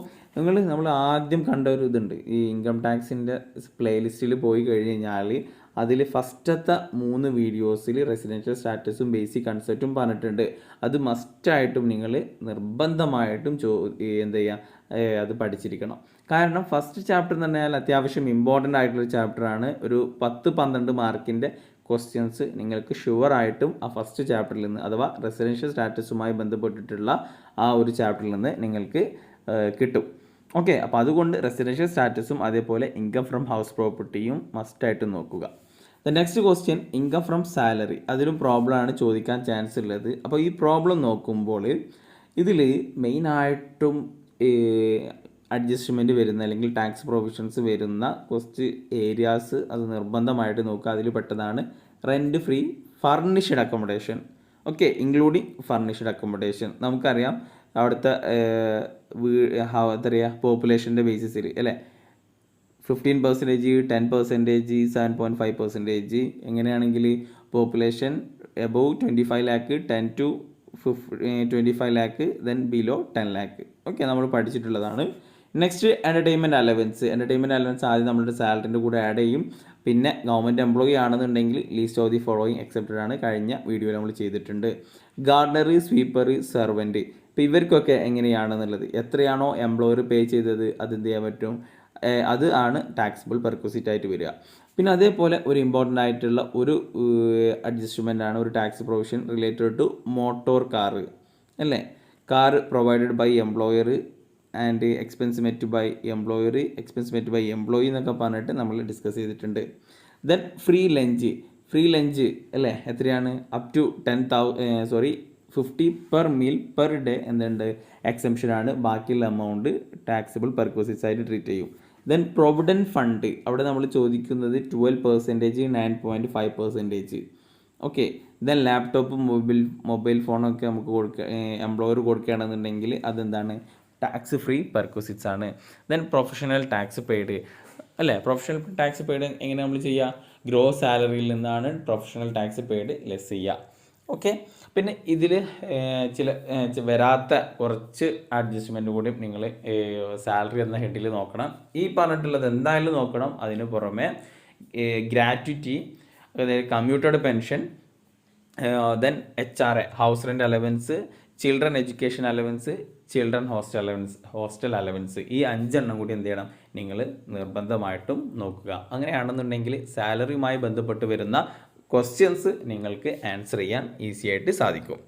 നമ്മൾ ആദ്യം കണ്ട ഒരു ഇതുണ്ട്, ഈ ഇൻകം ടാക്സിൻ്റെ പ്ലേലിസ്റ്റിൽ പോയി കഴിഞ്ഞ് കഴിഞ്ഞാൽ അതിൽ ഫസ്റ്റത്തെ 3 വീഡിയോസിൽ റെസിഡൻഷ്യൽ സ്റ്റാറ്റസും ബേസിക് കൺസെപ്റ്റും പറഞ്ഞിട്ടുണ്ട്. അത് മസ്റ്റായിട്ടും നിങ്ങൾ നിർബന്ധമായിട്ടും എന്ത് ചെയ്യുക, അത് പഠിച്ചിരിക്കണം. കാരണം ഫസ്റ്റ് ചാപ്റ്റർ എന്ന് പറഞ്ഞാൽ അത്യാവശ്യം ഇമ്പോർട്ടൻ്റ് ആയിട്ടുള്ളൊരു ചാപ്റ്ററാണ്. ഒരു 10-12 മാർക്കിൻ്റെ ക്വസ്റ്റ്യൻസ് നിങ്ങൾക്ക് ഷുവറായിട്ടും ആ ഫസ്റ്റ് ചാപ്റ്ററിൽ നിന്ന്, അഥവാ റെസിഡൻഷ്യൽ സ്റ്റാറ്റസുമായി ബന്ധപ്പെട്ടിട്ടുള്ള ആ ഒരു ചാപ്റ്ററിൽ നിന്ന് നിങ്ങൾക്ക് കിട്ടും. ഓക്കെ, അപ്പോൾ അതുകൊണ്ട് റെസിഡൻഷ്യൽ സ്റ്റാറ്റസും അതേപോലെ ഇൻകം ഫ്രം ഹൗസ് പ്രോപ്പർട്ടിയും മസ്റ്റായിട്ട് നോക്കുക. The next question, income from salary. അതിലും പ്രോബ്ലമാണ് ചോദിക്കാൻ ചാൻസ് ഉള്ളത്. അപ്പോൾ ഈ പ്രോബ്ലം നോക്കുമ്പോൾ ഇതിൽ മെയിനായിട്ടും അഡ്ജസ്റ്റ്മെൻറ്റ് വരുന്ന അല്ലെങ്കിൽ ടാക്സ് പ്രൊവിഷൻസ് വരുന്ന കുറച്ച് ഏരിയാസ് അത് നിർബന്ധമായിട്ട് നോക്കുക. അതിൽ പെട്ടതാണ് rent free furnished accommodation. Okay, including furnished accommodation. നമുക്കറിയാം അവിടുത്തെ എന്താ പറയുക, പോപ്പുലേഷൻ്റെ ബേസിസിൽ അല്ലേ, 15%, 10%, 7.5%. എങ്ങനെയാണെങ്കിൽ population above 25 lakh, 10 to 25 lakh, then below 10 lakh. Okay, നമ്മൾ പഠിച്ചിട്ടുള്ളതാണ്. നെക്സ്റ്റ് എൻ്റർടൈൻമെൻറ്റ് അലവൻസ് ആദ്യം നമ്മുടെ സാലറിൻ്റെ കൂടെ ആഡ് ചെയ്യും. പിന്നെ ഗവൺമെൻറ് എംപ്ലോയി ആണെന്നുണ്ടെങ്കിൽ least of the following excepted ആണ്, കഴിഞ്ഞ വീഡിയോയിൽ നമ്മൾ ചെയ്തിട്ടുണ്ട്. Gardner, sweeper, servant. ഇപ്പോൾ ഇവർക്കൊക്കെ എങ്ങനെയാണെന്നുള്ളത്, എത്രയാണോ എംപ്ലോയർ പേ ചെയ്തത് അത് എന്ത് ചെയ്യാൻ പറ്റും, അത് ആണ് ടാക്സിബിൾ പെർക്വിസിറ്റ് ആയിട്ട് വരിക. പിന്നെ അതേപോലെ ഒരു ഇമ്പോർട്ടൻ്റ് ആയിട്ടുള്ള ഒരു അഡ്ജസ്റ്റ്മെൻ്റ് ആണ്, ഒരു tax provision related to motor car അല്ലേ. Car provided by employer and expense met by employer, expense met by employee എന്നൊക്കെ പറഞ്ഞിട്ട് നമ്മൾ ഡിസ്കസ് ചെയ്തിട്ടുണ്ട്. ദെൻ ഫ്രീ ലഞ്ച് അല്ലേ, എത്രയാണ്, up to 50 per meal per day എന്തുണ്ട്, എക്സംഷനാണ്. ബാക്കിയുള്ള എമൗണ്ട് ടാക്സിബിൾ പെർക്വിസിറ്റ്സ് ആയിട്ട് ട്രീറ്റ് ചെയ്യും. ദെൻ പ്രൊവിഡൻറ്റ് ഫണ്ട്, അവിടെ നമ്മൾ ചോദിക്കുന്നത് 12%, 9.5%. ഓക്കെ, ദെൻ ലാപ്ടോപ്പ്, മൊബൈൽ ഫോണൊക്കെ നമുക്ക് എംപ്ലോയർ കൊടുക്കുകയാണെന്നുണ്ടെങ്കിൽ അതെന്താണ്, ടാക്സ് ഫ്രീ പെർക്വിസിറ്റ്സ് ആണ്. ദെൻ പ്രൊഫഷണൽ ടാക്സ് പെയ്ഡ് അല്ലേ. പ്രൊഫഷണൽ ടാക്സ് പെയ്ഡ് എങ്ങനെ നമ്മൾ ചെയ്യുക, ഗ്രോസ് സാലറിയിൽ നിന്നാണ് പ്രൊഫഷണൽ ടാക്സ് പെയ്ഡ് ലെസ് ചെയ്യുക. ഓക്കെ, പിന്നെ ഇതിൽ ചില വരാത്ത കുറച്ച് അഡ്ജസ്റ്റ്മെൻറ്റ് കൂടി നിങ്ങൾ സാലറി എന്ന ഹെഡിൽ നോക്കണം. ഈ പറഞ്ഞിട്ടുള്ളത് എന്തായാലും നോക്കണം. അതിന് പുറമെ ഗ്രാറ്റുറ്റി, അതായത് commuted pension, then HRA, house rent allowance, children education allowance, children hostel allowance. ഈ 5 എണ്ണം കൂടി എന്ത് ചെയ്യണം, നിങ്ങൾ നിർബന്ധമായിട്ടും നോക്കുക. അങ്ങനെയാണെന്നുണ്ടെങ്കിൽ സാലറിയുമായി ബന്ധപ്പെട്ട് വരുന്ന ക്വസ്റ്റ്യൻസ് നിങ്ങൾക്ക് ആൻസർ ചെയ്യാൻ ഈസി ആയിട്ട് സാധിക്കും.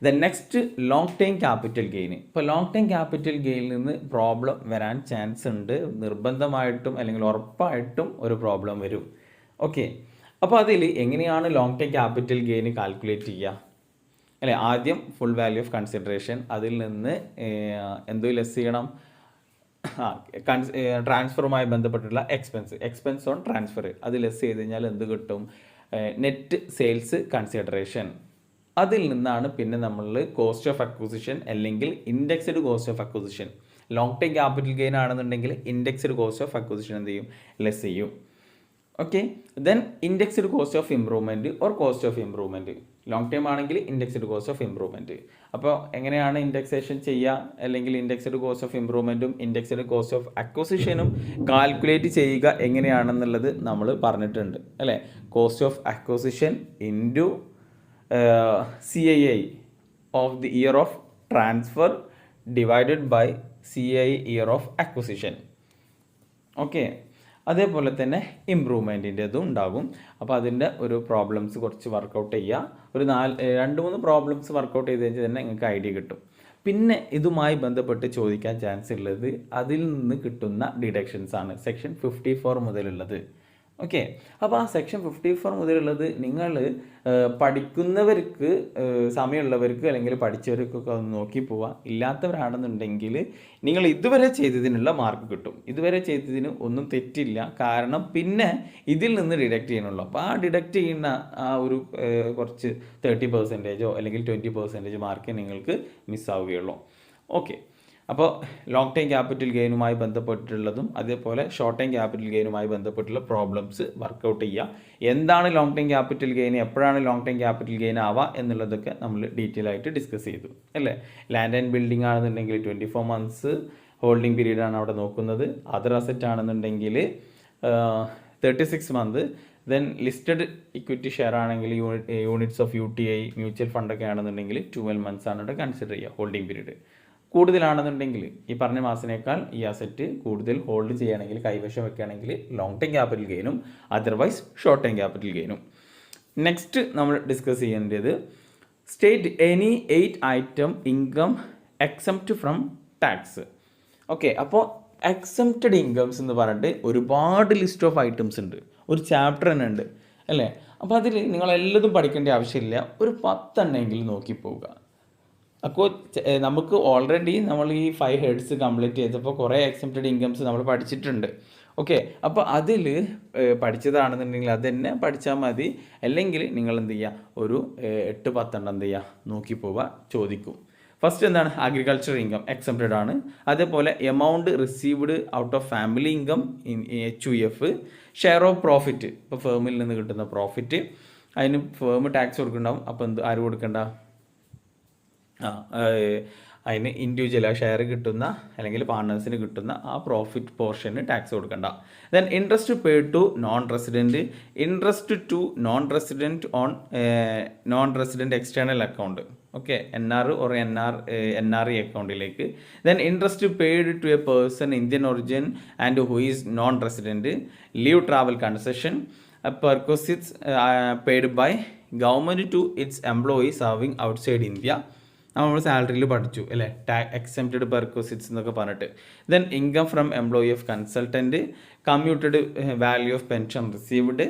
Then next, long time capital gain. ഇപ്പോൾ ലോങ് ടൈം ക്യാപിറ്റൽ ഗെയിനിൽ നിന്ന് പ്രോബ്ലം വരാൻ ചാൻസ് ഉണ്ട്. നിർബന്ധമായിട്ടും അല്ലെങ്കിൽ ഉറപ്പായിട്ടും ഒരു പ്രോബ്ലം വരും. ഓക്കെ, അപ്പോൾ അതിൽ എങ്ങനെയാണ് long time capital gain calculate ചെയ്യുക അല്ലേ. ആദ്യം ഫുൾ വാല്യൂ ഓഫ് കൺസിഡറേഷൻ, അതിൽ നിന്ന് എന്തോ ലെസ് ചെയ്യണം, ട്രാൻസ്ഫറുമായി ബന്ധപ്പെട്ടുള്ള എക്സ്പെൻസ് ഓൺ ട്രാൻസ്ഫർ, അത് ലെസ് ചെയ്ത് കഴിഞ്ഞാൽ എന്ത് കിട്ടും, നെറ്റ് സെയിൽസ് കൺസിഡറേഷൻ. അതിൽ നിന്നാണ് പിന്നെ നമ്മൾ കോസ്റ്റ് ഓഫ് അക്വിസിഷൻ അല്ലെങ്കിൽ indexed cost of acquisition. Long time capital gain ആണെന്നുണ്ടെങ്കിൽ ഇൻഡെക്സ്ഡ് കോസ്റ്റ് ഓഫ് അക്വിസിഷൻ എന്ത് ചെയ്യും, ലെസ് ചെയ്യും. Okay, then indexed cost of improvement or cost of improvement. Long time ആണെങ്കിൽ ഇൻഡെക്സ്ഡ് കോസ്റ്റ് ഓഫ് ഇംപ്രൂവ്മെൻറ്റ്. അപ്പോൾ എങ്ങനെയാണ് indexation ചെയ്യുക, അല്ലെങ്കിൽ ഇൻഡെക്സ്ഡ് കോസ്റ്റ് ഓഫ് ഇംപ്രൂവ്മെൻറ്റും ഇൻഡെക്സ്ഡ് കോസ്റ്റ് ഓഫ് അക്വിസിഷനും കാൽക്കുലേറ്റ് ചെയ്യുക എങ്ങനെയാണെന്നുള്ളത് നമ്മൾ പറഞ്ഞിട്ടുണ്ട് അല്ലേ. Cost of acquisition into CII of the year of transfer divided by CI year of acquisition. Okay, അതേപോലെ തന്നെ ഇമ്പ്രൂവ്മെൻറ്റിൻ്റെതും ഉണ്ടാകും. അപ്പോൾ അതിൻ്റെ ഒരു പ്രോബ്ലംസ് കുറച്ച് വർക്കൗട്ട് ചെയ്യുക. ഒരു 2-3 പ്രോബ്ലംസ് വർക്കൗട്ട് ചെയ്ത് കഴിഞ്ഞാൽ തന്നെ നിങ്ങൾക്ക് ഐഡിയ കിട്ടും. പിന്നെ ഇതുമായി ബന്ധപ്പെട്ട് ചോദിക്കാൻ ചാൻസ് ഉള്ളത് അതിൽ നിന്ന് കിട്ടുന്ന ഡിഡക്ഷൻസ് ആണ്, സെക്ഷൻ 54 മുതലുള്ളത്. ഓക്കെ, അപ്പോൾ ആ സെക്ഷൻ 54 മുതലുള്ളത് നിങ്ങൾ പഠിക്കുന്നവർക്ക്, സമയമുള്ളവർക്ക് അല്ലെങ്കിൽ പഠിച്ചവർക്കൊക്കെ ഒന്ന് നോക്കി പോവുക. ഇല്ലാത്തവരാണെന്നുണ്ടെങ്കിൽ നിങ്ങൾ ഇതുവരെ ചെയ്തതിനുള്ള മാർക്ക് കിട്ടും. ഇതുവരെ ചെയ്തതിന് ഒന്നും തെറ്റില്ല, കാരണം പിന്നെ ഇതിൽ നിന്ന് ഡിഡക്റ്റ് ചെയ്യണമല്ലോ. അപ്പോൾ ആ ഡിഡക്റ്റ് ചെയ്യുന്ന ആ ഒരു കുറച്ച് 30% അല്ലെങ്കിൽ 20% മാർക്ക് നിങ്ങൾക്ക് മിസ്സാവുകയുള്ളൂ. ഓക്കെ, അപ്പോൾ ലോങ് ടൈം ക്യാപിറ്റൽ ഗെയിനുമായി ബന്ധപ്പെട്ടിട്ടുള്ളതും അതേപോലെ ഷോർട്ട് ടൈം ക്യാപിറ്റൽ ഗെയിനുമായി ബന്ധപ്പെട്ടുള്ള പ്രോബ്ലംസ് വർക്കൗട്ട് ചെയ്യുക. എന്താണ് ലോങ് ടൈം ക്യാപിറ്റൽ ഗെയിൻ, എപ്പോഴാണ് ലോങ് ടൈം ക്യാപിറ്റൽ ഗെയിൻ ആവുക എന്നുള്ളതൊക്കെ നമ്മൾ ഡീറ്റെയിൽ ആയിട്ട് ഡിസ്കസ് ചെയ്തു അല്ലേ. ലാൻഡ് ആൻഡ് ബിൽഡിംഗ് ആണെന്നുണ്ടെങ്കിൽ 24 months ഹോൾഡിംഗ് പീരീഡാണ് അവിടെ നോക്കുന്നത്. അതർ അസറ്റ് ആണെന്നുണ്ടെങ്കിൽ 36 months. Then listed equity share ആണെങ്കിൽ യൂണിറ്റ്സ് ഓഫ് UTI മ്യൂച്വൽ ഫണ്ടൊക്കെ ആണെന്നുണ്ടെങ്കിൽ 12 months ആണ് ഇവിടെ കൺസിഡർ ചെയ്യുക ഹോൾഡിംഗ് പീരീഡ്. കൂടുതലാണെന്നുണ്ടെങ്കിൽ ഈ പറഞ്ഞ മാസത്തിനേക്കാൾ ഈ അസറ്റ് കൂടുതൽ ഹോൾഡ് ചെയ്യുകയാണെങ്കിൽ, കൈവശം വെക്കുകയാണെങ്കിൽ ലോങ് ടൈം ക്യാപിറ്റൽ ഗെയിനും, അതർവൈസ് ഷോർട്ട് ടൈം ക്യാപിറ്റൽ ഗെയിനും. നെക്സ്റ്റ് നമ്മൾ ഡിസ്കസ് ചെയ്യേണ്ടത് state any 8 item income exempt from tax. Okay, അപ്പോൾ എക്സംപ്റ്റഡ് ഇൻകംസ് എന്ന് പറഞ്ഞിട്ട് ഒരുപാട് ലിസ്റ്റ് ഓഫ് ഐറ്റംസ് ഉണ്ട്, ഒരു ചാപ്റ്റർ തന്നെ ഉണ്ട് അല്ലേ. അപ്പോൾ അതിൽ നിങ്ങളെല്ലതും പഠിക്കേണ്ട ആവശ്യമില്ല, ഒരു 10 എണ്ണമെങ്കിലും നോക്കി പോവുക. അപ്പോൾ നമുക്ക് ഓൾറെഡി നമ്മൾ ഈ 5 heads കംപ്ലീറ്റ് ചെയ്തപ്പോൾ കുറേ എക്സംപ്റ്റഡ് ഇൻകംസ് നമ്മൾ പഠിച്ചിട്ടുണ്ട്. ഓക്കെ, അപ്പോൾ അതിൽ പഠിച്ചതാണെന്നുണ്ടെങ്കിൽ അത് തന്നെ പഠിച്ചാൽ മതി. അല്ലെങ്കിൽ നിങ്ങൾ എന്ത് ചെയ്യുക, ഒരു 8-10 എന്ത് ചെയ്യുക നോക്കി പോവുക, ചോദിക്കും. ഫസ്റ്റ് എന്താണ്, അഗ്രികൾച്ചർ ഇൻകം എക്സംപ്റ്റഡ് ആണ്. അതേപോലെ amount received out of family income in HUF, share of profit, ഇപ്പോൾ ഫേമിൽ നിന്ന് കിട്ടുന്ന പ്രോഫിറ്റ്, അതിന് ഫേം ടാക്സ് കൊടുക്കുന്നുണ്ടാവും. അപ്പോൾ ആര് കൊടുക്കണ്ട, അതിന് ഇൻഡിവിജ്വൽ ആ ഷെയർ കിട്ടുന്ന അല്ലെങ്കിൽ പാർട്ട്നേഴ്സിന് കിട്ടുന്ന ആ പ്രോഫിറ്റ് പോർഷന് ടാക്സ് കൊടുക്കണ്ട. Then interest paid to non resident, interest to non resident on non resident external account. Okay, NR or NRE അക്കൗണ്ടിലേക്ക്. Then interest paid to a person Indian origin and who is non resident, leave travel concession, perquisites paid by government to its employee serving outside India. നമ്മൾ സാലറിയിൽ പഠിച്ചു അല്ലേ, exempted perquisites എന്നൊക്കെ പറഞ്ഞിട്ട്. Then income from employee of consultant, commuted value of pension received.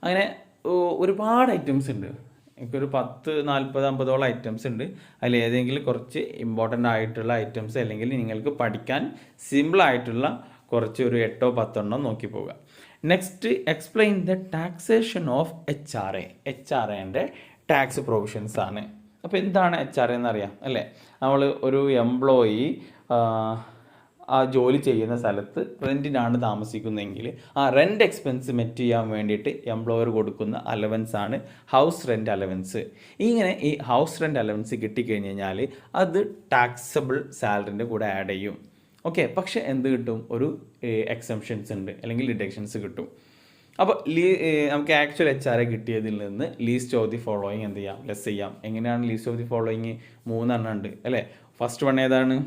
അങ്ങനെ ഒരുപാട് items ഉണ്ട്. എനിക്കൊരു 10, 40, 50 ഐറ്റംസ് ഉണ്ട്. അതിൽ ഏതെങ്കിലും കുറച്ച് ഇമ്പോർട്ടൻ്റ് ആയിട്ടുള്ള ഐറ്റംസ് അല്ലെങ്കിൽ നിങ്ങൾക്ക് പഠിക്കാൻ സിമ്പിൾ ആയിട്ടുള്ള കുറച്ച് ഒരു 8-10 നോക്കി പോവുക. Next explain the taxation of HRA. HRAൻ്റെ ടാക്സ് പ്രൊവിഷൻസ് ആണ്. അപ്പോൾ എന്താണ് HRA എന്നറിയാം അല്ലേ. നമ്മൾ ഒരു എംപ്ലോയി ആ ജോലി ചെയ്യുന്ന സ്ഥലത്ത് റെൻറ്റിനാണ് താമസിക്കുന്നതെങ്കിൽ ആ റെൻറ്റ് എക്സ്പെൻസ് മെറ്റ് ചെയ്യാൻ വേണ്ടിയിട്ട് എംപ്ലോയർ കൊടുക്കുന്ന അലവൻസ് ആണ് ഹൗസ് റെൻറ്റ് അലവൻസ്. ഇങ്ങനെ ഈ ഹൗസ് റെൻറ്റ് അലവൻസ് കിട്ടിക്കഴിഞ്ഞ് കഴിഞ്ഞാൽ അത് ടാക്സബിൾ സാലറിൻ്റെ കൂടെ ആഡ് ചെയ്യും. ഓക്കെ, പക്ഷേ എന്ത് കിട്ടും, ഒരു എക്സംഷൻസ് ഉണ്ട് അല്ലെങ്കിൽ ഡിഡക്ഷൻസ് കിട്ടും. അപ്പോൾ നമുക്ക് ആക്ച്വൽ HRA കിട്ടിയതിൽ നിന്ന് ലീസ്റ്റ് ഓഫ് ദി ഫോളോയിങ് എന്ത് ചെയ്യാം, ലെസ് ചെയ്യാം. എങ്ങനെയാണ് ലീസ്റ്റ് ഓഫ് ദി ഫോളോയിങ്? 3 എണ്ണം ഉണ്ട് അല്ലേ. ഫസ്റ്റ് വൺ ഏതാണ്,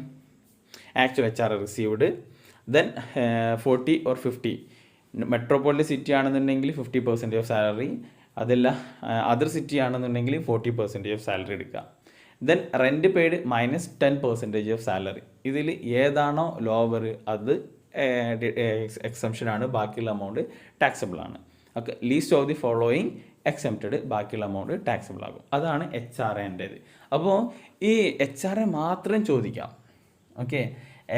actual HRA received. Then 40 or 50, metropolitan city ആണെന്നുണ്ടെങ്കിൽ 50% ഓഫ് സാലറി, അതല്ല അതർ സിറ്റി ആണെന്നുണ്ടെങ്കിൽ 40% ഓഫ് സാലറി എടുക്കുക. Then rent paid -10% of salary. ഇതിൽ ഏതാണോ ലോവർ അത് എക്സംഷൻ ആണ്, ബാക്കിയുള്ള എമൗണ്ട് ടാക്സബിൾ ആണ്. Okay, least of the following exempted, ബാക്കിയുള്ള എമൗണ്ട് ടാക്സബിൾ ആകും. അതാണ് HRAൻ്റേത്. അപ്പോൾ ഈ HRA മാത്രം ചോദിക്കാം. ഓക്കെ,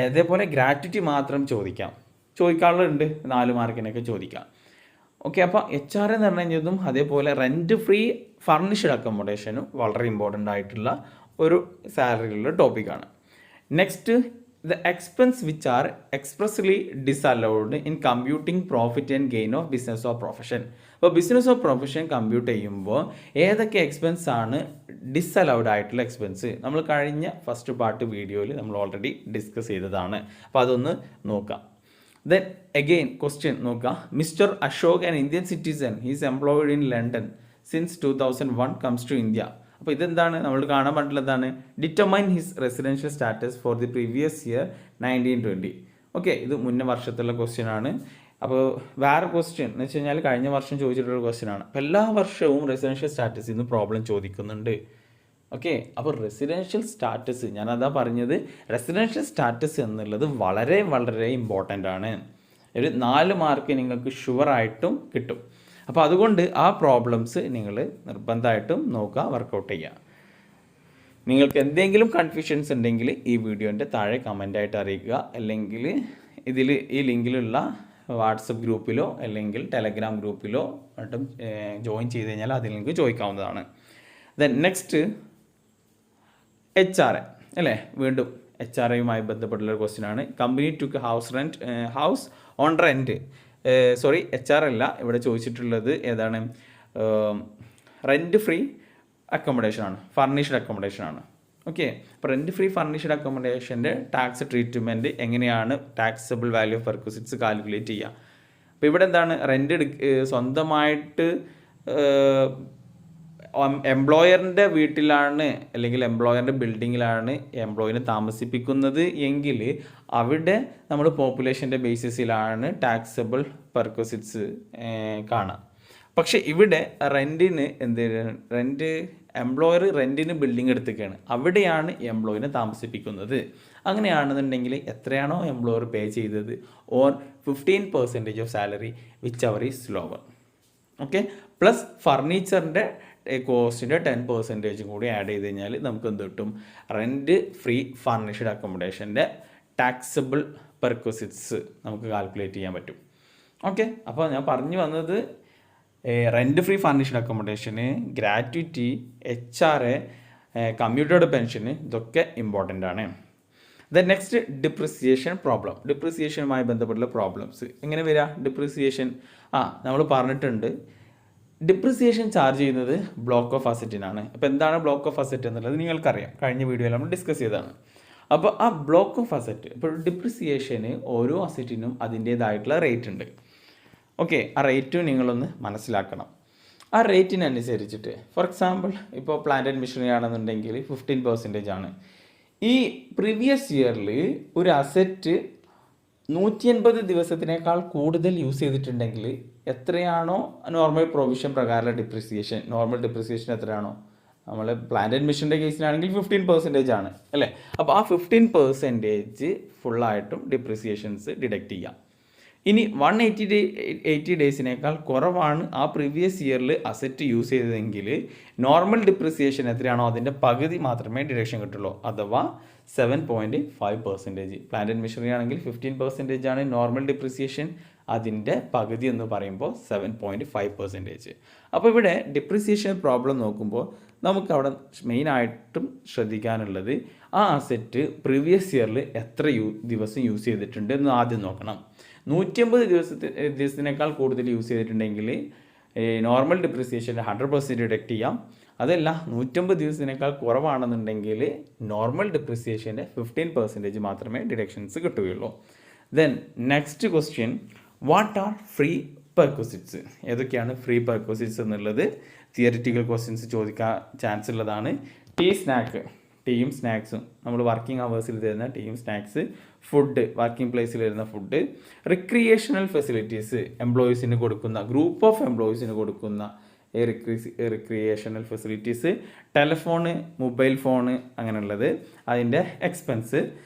അതേപോലെ ഗ്രാറ്റുറ്റി മാത്രം ചോദിക്കാനുള്ളത് 4 മാർക്കിനൊക്കെ ചോദിക്കാം. ഓക്കെ, അപ്പോൾ HRA എന്ന് പറഞ്ഞു കഴിഞ്ഞതും അതേപോലെ റെൻറ്റ് ഫ്രീ ഫർണിഷ്ഡ് അക്കോമഡേഷനും വളരെ ഇമ്പോർട്ടൻ്റ് ആയിട്ടുള്ള ഒരു സാലറിയുള്ള ടോപ്പിക്കാണ്. Next, the expense which are expressly disallowed in computing profit and gain of business or profession. അപ്പോൾ ബിസിനസ് ഓഫ് പ്രൊഫഷൻ കമ്പ്യൂട്ട് ചെയ്യുമ്പോൾ ഏതൊക്കെ എക്സ്പെൻസ് ആണ് ഡിസലൗഡ് ആയിട്ടുള്ള എക്സ്പെൻസ്, നമ്മൾ കഴിഞ്ഞ ഫസ്റ്റ് പാർട്ട് വീഡിയോയിൽ നമ്മൾ ഓൾറെഡി ഡിസ്കസ് ചെയ്തതാണ്. അപ്പോൾ അതൊന്ന് നോക്കാം. ദെൻ അഗെയിൻ ക്വസ്റ്റ്യൻ നോക്കാം. Mister Ashok, an Indian citizen, he's employed in London since 2001, comes to India. അപ്പോൾ ഇതെന്താണ് നമ്മൾ കാണാൻ പറ്റുള്ള എന്താണ്, determine his residential status for the previous year 1920. Okay, ഇത് മുന്നേ വർഷത്തുള്ള ക്വസ്റ്റ്യൻ ആണ്. അപ്പോൾ വേറെ ക്വസ്റ്റ്യൻ എന്ന് വെച്ച് കഴിഞ്ഞാൽ കഴിഞ്ഞ വർഷം ചോദിച്ചിട്ടുള്ള ക്വസ്റ്റ്യൻ ആണ്. അപ്പോൾ എല്ലാ വർഷവും റെസിഡൻഷ്യൽ സ്റ്റാറ്റസിൽ നിന്ന് പ്രോബ്ലം ചോദിക്കുന്നുണ്ട്. ഓക്കെ, അപ്പോൾ റെസിഡൻഷ്യൽ സ്റ്റാറ്റസ് ഞാനതാ പറഞ്ഞത്, റെസിഡൻഷ്യൽ സ്റ്റാറ്റസ് എന്നുള്ളത് വളരെ വളരെ ഇമ്പോർട്ടൻ്റ് ആണ്. ഒരു 4 മാർക്ക് നിങ്ങൾക്ക് ഷുവറായിട്ടും കിട്ടും. അപ്പോൾ അതുകൊണ്ട് ആ പ്രോബ്ലംസ് നിങ്ങൾ നിർബന്ധമായിട്ടും നോക്കുക, വർക്കൗട്ട് ചെയ്യുക. നിങ്ങൾക്ക് എന്തെങ്കിലും കൺഫ്യൂഷൻസ് ഉണ്ടെങ്കിൽ ഈ വീഡിയോൻ്റെ താഴെ കമൻ്റായിട്ട് അറിയിക്കുക, അല്ലെങ്കിൽ ഈ ലിങ്കിലുള്ള വാട്സപ്പ് ഗ്രൂപ്പിലോ അല്ലെങ്കിൽ ടെലഗ്രാം ഗ്രൂപ്പിലോ മറ്റും ജോയിൻ ചെയ്ത് കഴിഞ്ഞാൽ അതിൽ നിങ്ങൾക്ക് ചോദിക്കാവുന്നതാണ്. ദെൻ നെക്സ്റ്റ് HRA അല്ലേ, വീണ്ടും HRAയുമായി ബന്ധപ്പെട്ടുള്ള ക്വസ്റ്റ്യൻ ആണ്. Company took house on rent, sorry HR അല്ല ഇവിടെ ചോദിച്ചിട്ടുള്ളത്, ഏതാണ്, റെൻറ്റ് ഫ്രീ അക്കോമഡേഷൻ ആണ്, ഫർണിഷ്ഡ് അക്കോമഡേഷൻ ആണ്. ഓക്കെ, അപ്പോൾ റെൻറ്റ് ഫ്രീ ഫർണിഷ്ഡ് അക്കോമഡേഷൻ്റെ ടാക്സ് ട്രീറ്റ്മെൻറ്റ് എങ്ങനെയാണ് taxable value of perquisites calculate ചെയ്യുക. അപ്പോൾ ഇവിടെ എന്താണ്, റെൻറ്റ് സ്വന്തമായിട്ട് എംപ്ലോയറിൻ്റെ വീട്ടിലാണ് അല്ലെങ്കിൽ എംപ്ലോയറിൻ്റെ ബിൽഡിങ്ങിലാണ് എംപ്ലോയിനെ താമസിപ്പിക്കുന്നത് എങ്കിൽ അവിടെ നമ്മൾ പോപ്പുലേഷൻ്റെ ബേസിസിലാണ് ടാക്സബിൾ പെർക്വിസിറ്റ്സ് കാണാം. പക്ഷേ ഇവിടെ റെൻറ്റിന് എംപ്ലോയർ റെൻറ്റിന് ബിൽഡിംഗ് എടുത്തേക്കാണ്, അവിടെയാണ് എംപ്ലോയിനെ താമസിപ്പിക്കുന്നത്. അങ്ങനെയാണെന്നുണ്ടെങ്കിൽ എത്രയാണോ എംപ്ലോയർ പേ ചെയ്തത് or 15% of salary whichever is lower. Okay, plus ഫർണിച്ചറിൻ്റെ കോസ്റ്റിൻ്റെ 10% കൂടി ആഡ് ചെയ്ത് കഴിഞ്ഞാൽ നമുക്ക് എന്ത് കിട്ടും, റെൻറ്റ് ഫ്രീ ഫർണിഷ്ഡ് അക്കോമഡേഷൻ്റെ ടാക്സബിൾ പെർക്വിസിറ്റ്സ് നമുക്ക് കാൽക്കുലേറ്റ് ചെയ്യാൻ പറ്റും. ഓക്കെ, അപ്പോൾ ഞാൻ പറഞ്ഞു വന്നത് റെൻറ്റ് ഫ്രീ ഫർണിഷ്ഡ് അക്കോമഡേഷന്, ഗ്രാറ്റുവിറ്റി, HRA, കമ്മ്യൂട്ടേഡ് പെൻഷന്, ഇതൊക്കെ ഇമ്പോർട്ടൻ്റ് ആണ്. Then next depreciation problem. ഡിപ്രിസിയേഷനുമായി ബന്ധപ്പെട്ടുള്ള പ്രോബ്ലംസ് എങ്ങനെ വരിക, ഡിപ്രിസിയേഷൻ നമ്മൾ പറഞ്ഞിട്ടുണ്ട്, ഡിപ്രിസിയേഷൻ ചാർജ് ചെയ്യുന്നത് ബ്ലോക്ക് ഓഫ് അസറ്റിനാണ്. അപ്പോൾ എന്താണ് ബ്ലോക്ക് ഓഫ് അസറ്റ് എന്നുള്ളത് നിങ്ങൾക്കറിയാം, കഴിഞ്ഞ വീഡിയോയിൽ നമ്മൾ ഡിസ്കസ് ചെയ്തതാണ്. അപ്പോൾ ആ ബ്ലോക്ക് ഓഫ് അസറ്റ്, ഇപ്പോൾ ഡിപ്രിസിയേഷന് ഓരോ അസറ്റിനും അതിൻ്റേതായിട്ടുള്ള റേറ്റ് ഉണ്ട്. ഓക്കെ, ആ റേറ്റും നിങ്ങളൊന്ന് മനസ്സിലാക്കണം. ആ റേറ്റിനനുസരിച്ചിട്ട് ഫോർ എക്സാമ്പിൾ ഇപ്പോൾ പ്ലാന്റ് ആൻഡ് മെഷീനറി ആണെന്നുണ്ടെങ്കിൽ 15% ആണ്. ഈ പ്രീവിയസ് ഇയറിൽ ഒരു അസറ്റ് 180 ദിവസത്തിനേക്കാൾ കൂടുതൽ യൂസ് ചെയ്തിട്ടുണ്ടെങ്കിൽ എത്രയാണോ നോർമൽ പ്രൊവിഷൻ പ്രകാരമുള്ള ഡിപ്രിസിയേഷൻ, നോർമൽ ഡിപ്രിസിയേഷൻ എത്രയാണോ, നമ്മൾ പ്ലാന്റ് ആൻഡ് മെഷീൻ്റെ കേസിലാണെങ്കിൽ 15% ആണ് അല്ലേ. അപ്പോൾ ആ 15% ഫുള്ളായിട്ടും ഡിപ്രിസിയേഷൻസ് ഡിഡക്റ്റ് ചെയ്യാം. ഇനി 180 ഡേയ്സിനേക്കാൾ കുറവാണ് ആ പ്രീവിയസ് ഇയറിൽ അസറ്റ് യൂസ് ചെയ്തതെങ്കിൽ നോർമൽ ഡിപ്രിസിയേഷൻ എത്രയാണോ അതിൻ്റെ പകുതി മാത്രമേ ഡിഡക്ഷൻ കിട്ടുള്ളൂ, അഥവാ 7.5%. പ്ലാന്റ് ആൻഡ് മെഷീനറി ആണെങ്കിൽ 15% ആണ് നോർമൽ ഡിപ്രിസിയേഷൻ, അതിൻ്റെ പകുതി എന്ന് പറയുമ്പോൾ 7.5%. അപ്പോൾ ഇവിടെ ഡിപ്രിസിയേഷൻ പ്രോബ്ലം നോക്കുമ്പോൾ നമുക്ക് അവിടെ മെയിനായിട്ടും ശ്രദ്ധിക്കാനുള്ളത് ആ അസറ്റ് പ്രീവിയസ് ഇയറിൽ എത്ര ദിവസം യൂസ് ചെയ്തിട്ടുണ്ട് എന്ന് ആദ്യം നോക്കണം. 150 ദിവസത്തിനേക്കാൾ കൂടുതൽ യൂസ് ചെയ്തിട്ടുണ്ടെങ്കിൽ നോർമൽ ഡിപ്രിസിയേഷൻ്റെ 100% ഡിഡക്റ്റ് ചെയ്യാം. അതല്ല 150 ദിവസത്തിനേക്കാൾ കുറവാണെന്നുണ്ടെങ്കിൽ നോർമൽ ഡിപ്രിസിയേഷൻ്റെ 15% മാത്രമേ ഡിഡക്ഷൻസ് കിട്ടുകയുള്ളൂ. Then next question, what are free perquisites? ഏതൊക്കെയാണ് ഫ്രീ പെർക്വിസിറ്റ്സ് എന്നുള്ളത് തിയറിറ്റിക്കൽ ക്വസ്റ്റ്യൻസ് ചോദിക്കാൻ ചാൻസ് ഉള്ളതാണ്. ടീയും സ്നാക്സും, നമ്മൾ വർക്കിംഗ് അവേഴ്സിൽ തരുന്ന ടീയും സ്നാക്സ്, ഫുഡ് വർക്കിംഗ് പ്ലേസിൽ വരുന്ന ഫുഡ്, റിക്രിയേഷണൽ ഫെസിലിറ്റീസ് എംപ്ലോയീസിന് കൊടുക്കുന്ന, ഗ്രൂപ്പ് ഓഫ് എംപ്ലോയീസിന് കൊടുക്കുന്ന recreational facilities, telephone, mobile phone അങ്ങനെയുള്ളത് അതിൻ്റെ എക്സ്പെൻസ്,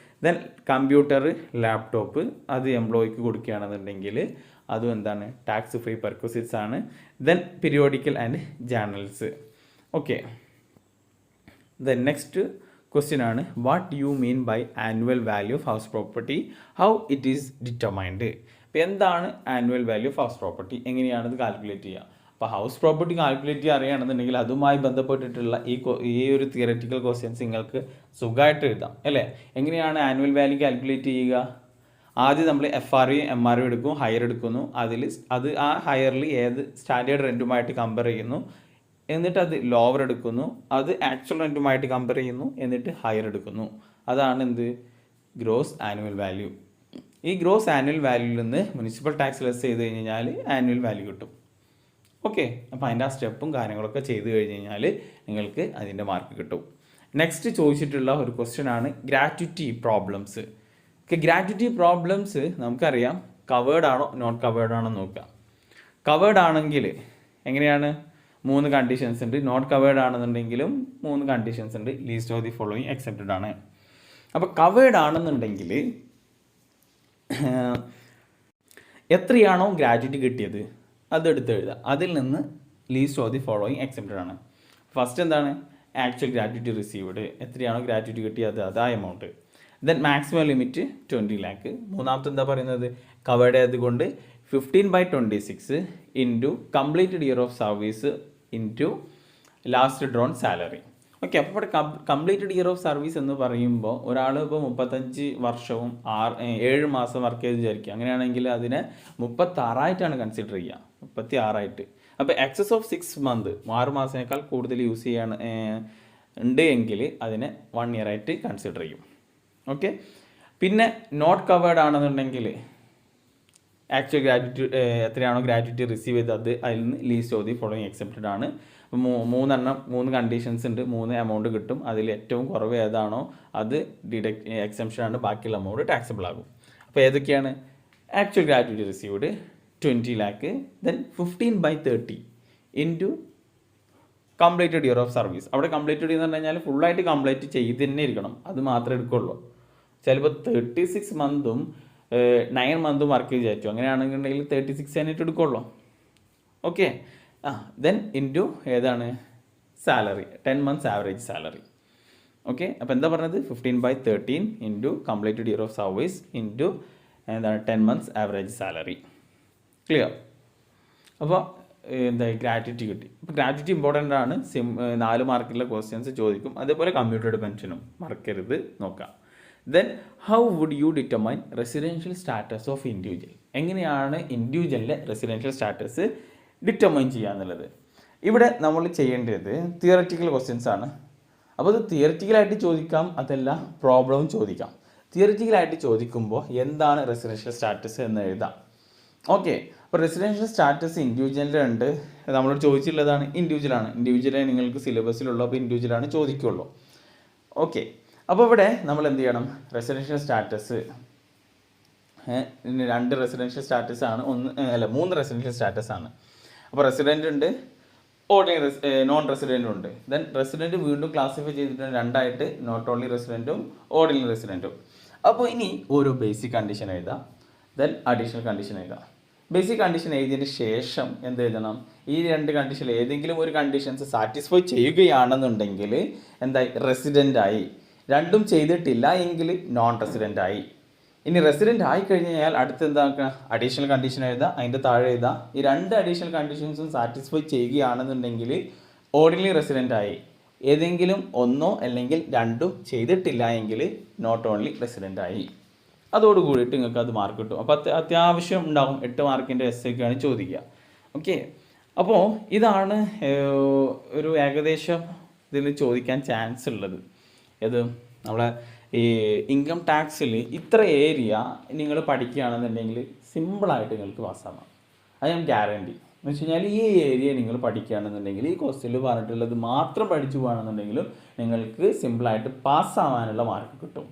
ദെൻ കമ്പ്യൂട്ടർ, ലാപ്ടോപ്പ് അത് എംപ്ലോയിക്ക് കൊടുക്കുകയാണെന്നുണ്ടെങ്കിൽ അതും എന്താണ്, ടാക്സ് ഫ്രീ പെർക്വിസിറ്റ്സ് ആണ്. Then periodical and journals. Okay, then next question ആണ്, what you mean by annual value of house property, how it is determined? അപ്പോൾ എന്താണ് annual value of house property, എങ്ങനെയാണത് calculate ചെയ്യുക? അപ്പോൾ ഹൗസ് പ്രോപ്പർട്ടി കാൽക്കുലേറ്റ് ചെയ്യുക അറിയുകയാണെന്നുണ്ടെങ്കിൽ അതുമായി ബന്ധപ്പെട്ടിട്ടുള്ള ഈ ഒരു തിയററ്റിക്കൽ ക്വസ്റ്റ്യൻസ് നിങ്ങൾക്ക് സുഖമായിട്ട് എഴുതാം അല്ലേ. എങ്ങനെയാണ് ആനുവൽ വാല്യൂ കാൽക്കുലേറ്റ് ചെയ്യുക? ആദ്യം നമ്മൾ FRE MRE എടുക്കും, ഹയർ എടുക്കുന്നു, അത് ആ ഹയറിൽ ഏത് സ്റ്റാൻഡേർഡ് റെൻറ്റുമായിട്ട് കമ്പയർ ചെയ്യുന്നു, എന്നിട്ട് അത് ലോവർ എടുക്കുന്നു, അത് ആക്ച്വൽ റെൻറ്റുമായിട്ട് കമ്പയർ ചെയ്യുന്നു, എന്നിട്ട് ഹയർ എടുക്കുന്നു. അതാണ് എന്ത്, ഗ്രോസ് ആനുവൽ വാല്യൂ. ഈ ഗ്രോസ് ആനുവൽ വാല്യൂവിൽ നിന്ന് മുനിസിപ്പൽ ടാക്സ് ലെസ് ചെയ്ത് കഴിഞ്ഞാൽ ആനുവൽ വാല്യൂ കിട്ടും. ഓക്കെ, അപ്പോൾ അതിൻ്റെ ആ സ്റ്റെപ്പും കാര്യങ്ങളൊക്കെ ചെയ്ത് കഴിഞ്ഞ് കഴിഞ്ഞാൽ നിങ്ങൾക്ക് അതിൻ്റെ മാർക്ക് കിട്ടും. നെക്സ്റ്റ് ചോദിച്ചിട്ടുള്ള ഒരു ക്വസ്റ്റ്യൻ ആണ് gratuity problems. Okay, gratuity problems നമുക്കറിയാം കവേർഡ് ആണോ നോട്ട് കവേർഡ് ആണോ നോക്കുക. കവേർഡ് ആണെങ്കിൽ എങ്ങനെയാണ്, 3 കണ്ടീഷൻസ് ഉണ്ട്. നോട്ട് കവേർഡ് ആണെന്നുണ്ടെങ്കിലും 3 കണ്ടീഷൻസ് ഉണ്ട്. Least of the following accepted ആണ്. അപ്പോൾ കവേർഡ് ആണെന്നുണ്ടെങ്കിൽ എത്രയാണോ ഗ്രാറ്റുവിറ്റി കിട്ടിയത് അതെടുത്ത് എഴുതുക. അതിൽ നിന്ന് least of the following accepted ആണ്. ഫസ്റ്റ് എന്താണ്, ആക്ച്വൽ ഗ്രാറ്റുവിറ്റി റിസീവ്ഡ്, എത്രയാണോ ഗ്രാറ്റുവിറ്റി കിട്ടിയത് അത് ആ amount. Then maximum limit 20 lakh. മൂന്നാമത്തെ എന്താ പറയുന്നത്, കവേർഡ് ആയതുകൊണ്ട് 15/26 into completed year of service into last drone salary. Okay, അപ്പോൾ ഇവിടെ കംപ്ലീറ്റഡ് ഇയർ ഓഫ് സർവീസ് എന്ന് പറയുമ്പോൾ ഒരാൾ ഇപ്പോൾ 35 വർഷവും 7 മാസം വർക്ക് ചെയ്ത് വിചാരിക്കുക. അങ്ങനെയാണെങ്കിൽ അതിനെ 36 കൺസിഡർ ചെയ്യുക, 36. അപ്പോൾ എക്സസ് ഓഫ് 6 months 6 മാസത്തേക്കാൾ കൂടുതൽ യൂസ് ചെയ്യാണ് ഉണ്ട് എങ്കിൽ അതിനെ 1 year ആയിട്ട് കൺസിഡർ ചെയ്യും. ഓക്കെ, പിന്നെ നോട്ട് കവേർഡ് ആണെന്നുണ്ടെങ്കിൽ ആക്ച്വൽ ഗ്രാറ്റുവിറ്റി എത്രയാണോ ഗ്രാറ്റുവിറ്റി റിസീവ് ചെയ്തത് അതിൽ നിന്ന് least of the following accepted ആണ്. അപ്പോൾ 3 കണ്ടീഷൻസ് ഉണ്ട്, 3 എമൗണ്ട് കിട്ടും. അതിൽ ഏറ്റവും കുറവ് ഏതാണോ അത് എക്സെപ്ഷൻ ആണ്, ബാക്കിയുള്ള എമൗണ്ട് ടാക്സബിൾ ആകും. അപ്പോൾ ഏതൊക്കെയാണ്, actual gratuity received 20 lakh, then 15/30 into completed year of service. അവിടെ കംപ്ലീറ്റഡ് എന്ന് പറഞ്ഞു കഴിഞ്ഞാൽ ഫുള്ളായിട്ട് കംപ്ലീറ്റ് ചെയ്ത് തന്നെ ഇരിക്കണം, അത് മാത്രമേ എടുക്കുള്ളൂ. ചിലപ്പോൾ 36 months 9 months വർക്ക് വിചാരിച്ചു, അങ്ങനെയാണെന്നുണ്ടെങ്കിൽ 36 ആയിട്ട് എടുക്കുള്ളൂ. ഓക്കെ, ദെൻ ഇൻറ്റു ഏതാണ് salary, 10 months average salary. Okay, അപ്പോൾ എന്താ പറഞ്ഞത്, 15/13 into completed year of service into എന്താണ് 10 months ആവറേജ് സാലറി. ക്ലിയർ? അപ്പോൾ എന്താ ഗ്രാറ്റുവിറ്റി കിട്ടി. അപ്പോൾ ഗ്രാറ്റുവിറ്റി ഇമ്പോർട്ടൻ്റ് ആണ്. 4 മാർക്കിലുള്ള ക്വസ്റ്റ്യൻസ് ചോദിക്കും. അതേപോലെ കമ്പ്യൂട്ടർഡ് പെൻഷനും മറക്കരുത്, നോക്കാം. Then how would you determine residential status of individual. എങ്ങനെയാണ് ഇൻഡിവിജ്വലിൻ്റെ റെസിഡൻഷ്യൽ സ്റ്റാറ്റസ് ഡിറ്റർമൈൻ ചെയ്യുക എന്നുള്ളത്. ഇവിടെ നമ്മൾ ചെയ്യേണ്ടത് തിയററ്റിക്കൽ ക്വസ്റ്റ്യൻസ് ആണ്. അപ്പോൾ ഇത് തിയററ്റിക്കലായിട്ട് ചോദിക്കാം, അതല്ല പ്രോബ്ലവും ചോദിക്കാം. തിയററ്റിക്കലായിട്ട് ചോദിക്കുമ്പോൾ എന്താണ് റെസിഡൻഷ്യൽ സ്റ്റാറ്റസ് എന്ന് എഴുതാം. ഓക്കെ, അപ്പോൾ റെസിഡൻഷ്യൽ സ്റ്റാറ്റസ് ഇൻഡിവിജ്വലിൻ്റെ ഉണ്ട്, നമ്മളോട് ചോദിച്ചിട്ടുള്ളതാണ് ഇൻഡിവിജ്വലാണ്. ഇൻഡിവിജ്വലെ നിങ്ങൾക്ക് സിലബസിലുള്ള അപ്പോൾ ഇൻഡിവിജ്വലാണ് ചോദിക്കുള്ളൂ. ഓക്കെ, അപ്പോൾ ഇവിടെ നമ്മൾ എന്ത് ചെയ്യണം, റെസിഡൻഷ്യൽ സ്റ്റാറ്റസ് 2 റെസിഡൻഷ്യൽ സ്റ്റാറ്റസ് ആണ്, 3 റെസിഡൻഷ്യൽ സ്റ്റാറ്റസ് ആണ്. അപ്പോൾ റെസിഡൻ്റ് ഉണ്ട്, ഓർഡിനറി നോൺ റെസിഡൻറ്റും ഉണ്ട്. ദെൻ റെസിഡൻറ്റ് വീണ്ടും ക്ലാസിഫൈ ചെയ്തിട്ടുണ്ട് 2ആയിട്ട്, നോട്ട് ഓൺലി റെസിഡൻറ്റും ഓർഡിനറി റെസിഡൻറ്റും. അപ്പോൾ ഇനി ഓരോ ബേസിക് കണ്ടീഷൻ എഴുതാം, ദെൻ അഡീഷണൽ കണ്ടീഷൻ എഴുതാം. ബേസിക് കണ്ടീഷൻ എഴുതിയതിന് ശേഷം എന്ത് എഴുതണം, ഈ 2 കണ്ടീഷനിൽ ഏതെങ്കിലും ഒരു കണ്ടീഷൻസ് സാറ്റിസ്ഫൈ ചെയ്യുകയാണെന്നുണ്ടെങ്കിൽ എന്തായി, റെസിഡൻ്റായി. 2ഉം ചെയ്തിട്ടില്ല എങ്കിൽ നോൺ റെസിഡൻ്റായി. ഇനി റെസിഡൻ്റ് ആയി കഴിഞ്ഞ് കഴിഞ്ഞാൽ അടുത്ത് എന്താക്കുക, അഡീഷണൽ കണ്ടീഷൻ എഴുതാം, അതിൻ്റെ താഴെ എഴുതാം. ഈ 2 അഡീഷണൽ കണ്ടീഷൻസും സാറ്റിസ്ഫൈ ചെയ്യുകയാണെന്നുണ്ടെങ്കിൽ ഓർഡിനറി റെസിഡൻ്റായി. ഏതെങ്കിലും 1 അല്ലെങ്കിൽ 2 ചെയ്തിട്ടില്ല എങ്കിൽ നോട്ട് ഓൺലി റെസിഡൻ്റായി. അതോട് കൂടിയിട്ട് നിങ്ങൾക്ക് അത് മാർക്ക് കിട്ടും. അപ്പോൾ അത്യാവശ്യം ഉണ്ടാവും, 8 മാർക്കിൻ്റെ എസ്സേക്കാണ് ചോദിക്കുക. ഓക്കെ, അപ്പോൾ ഇതാണ് ഒരു ഏകദേശം ഇതിൽ ചോദിക്കാൻ ചാൻസ് ഉള്ളത്. ഏത്, നമ്മളെ ഈ ഇൻകം ടാക്സിൽ ഇത്ര ഏരിയ നിങ്ങൾ പഠിക്കുകയാണെന്നുണ്ടെങ്കിൽ സിമ്പിളായിട്ട് നിങ്ങൾക്ക് പാസ്സാവാം. അത് ഞാൻ ഗ്യാരണ്ടി. എന്ന് വെച്ച് കഴിഞ്ഞാൽ ഈ ഏരിയ നിങ്ങൾ പഠിക്കുകയാണെന്നുണ്ടെങ്കിൽ ഈ ക്വസ്റ്റ്യനിൽ പറഞ്ഞിട്ടുള്ളത് മാത്രം പഠിച്ചു പോകുകയാണെന്നുണ്ടെങ്കിലും നിങ്ങൾക്ക് സിമ്പിളായിട്ട് പാസ്സാവാനുള്ള മാർക്ക് കിട്ടും.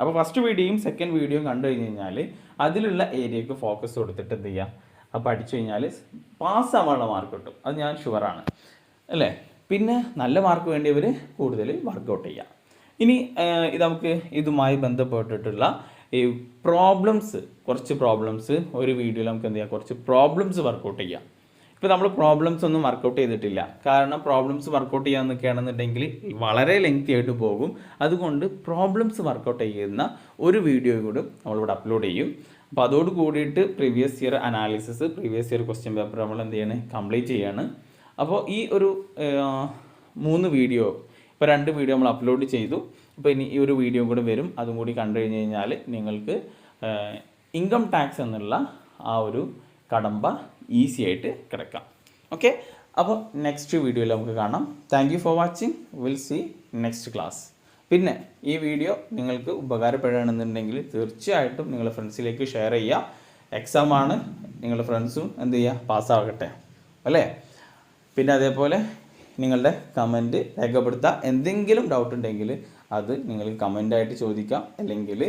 അപ്പോൾ ഫസ്റ്റ് വീഡിയോയും സെക്കൻഡ് വീഡിയോയും കണ്ടു കഴിഞ്ഞ് കഴിഞ്ഞാൽ അതിലുള്ള ഏരിയക്ക് ഫോക്കസ് കൊടുത്തിട്ട് എന്ത് ചെയ്യുക, അത് പഠിച്ചു കഴിഞ്ഞാൽ പാസ്സാവാനുള്ള മാർക്ക് കിട്ടും, അത് ഞാൻ ഷുവറാണ് അല്ലേ. പിന്നെ നല്ല മാർക്ക് വേണ്ടിയവർ കൂടുതൽ വർക്കൗട്ട് ചെയ്യുക. ഇനി ഇത് നമുക്ക് ഇതുമായി ബന്ധപ്പെട്ടിട്ടുള്ള ഈ കുറച്ച് പ്രോബ്ലംസ് ഒരു വീഡിയോയിൽ നമുക്ക് എന്ത് ചെയ്യാം, കുറച്ച് പ്രോബ്ലംസ് വർക്കൗട്ട് ചെയ്യാം. ഇപ്പോൾ നമ്മൾ പ്രോബ്ലംസ് ഒന്നും വർക്കൗട്ട് ചെയ്തിട്ടില്ല, കാരണം പ്രോബ്ലംസ് വർക്കൗട്ട് ചെയ്യാൻ നിൽക്കുകയാണെന്നുണ്ടെങ്കിൽ വളരെ ലെങ്തി ആയിട്ട് പോകും. അതുകൊണ്ട് പ്രോബ്ലംസ് വർക്കൗട്ട് ചെയ്യുന്ന ഒരു വീഡിയോ കൂടി നമ്മളിവിടെ അപ്ലോഡ് ചെയ്യും. അപ്പോൾ അതോട് കൂടിയിട്ട് previous year analysis, previous year question paper നമ്മൾ എന്ത് ചെയ്യണം, കംപ്ലീറ്റ് ചെയ്യാണ്. അപ്പോൾ ഈ ഒരു 3 വീഡിയോ, ഇപ്പോൾ 2 വീഡിയോ നമ്മൾ അപ്ലോഡ് ചെയ്തു. അപ്പോൾ ഇനി ഈ ഒരു വീഡിയോ കൂടി വരും, അതും കൂടി കണ്ടു കഴിഞ്ഞ് കഴിഞ്ഞാൽ നിങ്ങൾക്ക് ഇൻകം ടാക്സ് എന്നുള്ള ആ ഒരു കടമ്പ ഈസി ആയിട്ട് കിടക്കാം. ഓക്കെ, അപ്പോൾ നെക്സ്റ്റ് വീഡിയോയിൽ നമുക്ക് കാണാം. Thank you for watching, will see next class. പിന്നെ ഈ വീഡിയോ നിങ്ങൾക്ക് ഉപകാരപ്പെടുകയാണെന്നുണ്ടെങ്കിൽ തീർച്ചയായിട്ടും നിങ്ങളുടെ ഫ്രണ്ട്സിലേക്ക് ഷെയർ ചെയ്യുക. എക്സാമാണ്, നിങ്ങളുടെ ഫ്രണ്ട്സും എന്ത് ചെയ്യുക, പാസ്സാകട്ടെ അല്ലേ. പിന്നെ അതേപോലെ നിങ്ങളുടെ കമൻറ്റ് രേഖപ്പെടുത്തുക. എന്തെങ്കിലും ഡൗട്ട് ഉണ്ടെങ്കിൽ അത് നിങ്ങൾ കമൻ്റായിട്ട് ചോദിക്കാം, അല്ലെങ്കിൽ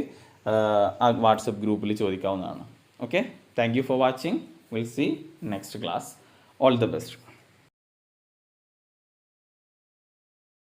ആ വാട്സപ്പ് ഗ്രൂപ്പിൽ ചോദിക്കാവുന്നതാണ്. Okay, thank you for watching. Will see next class. All the best.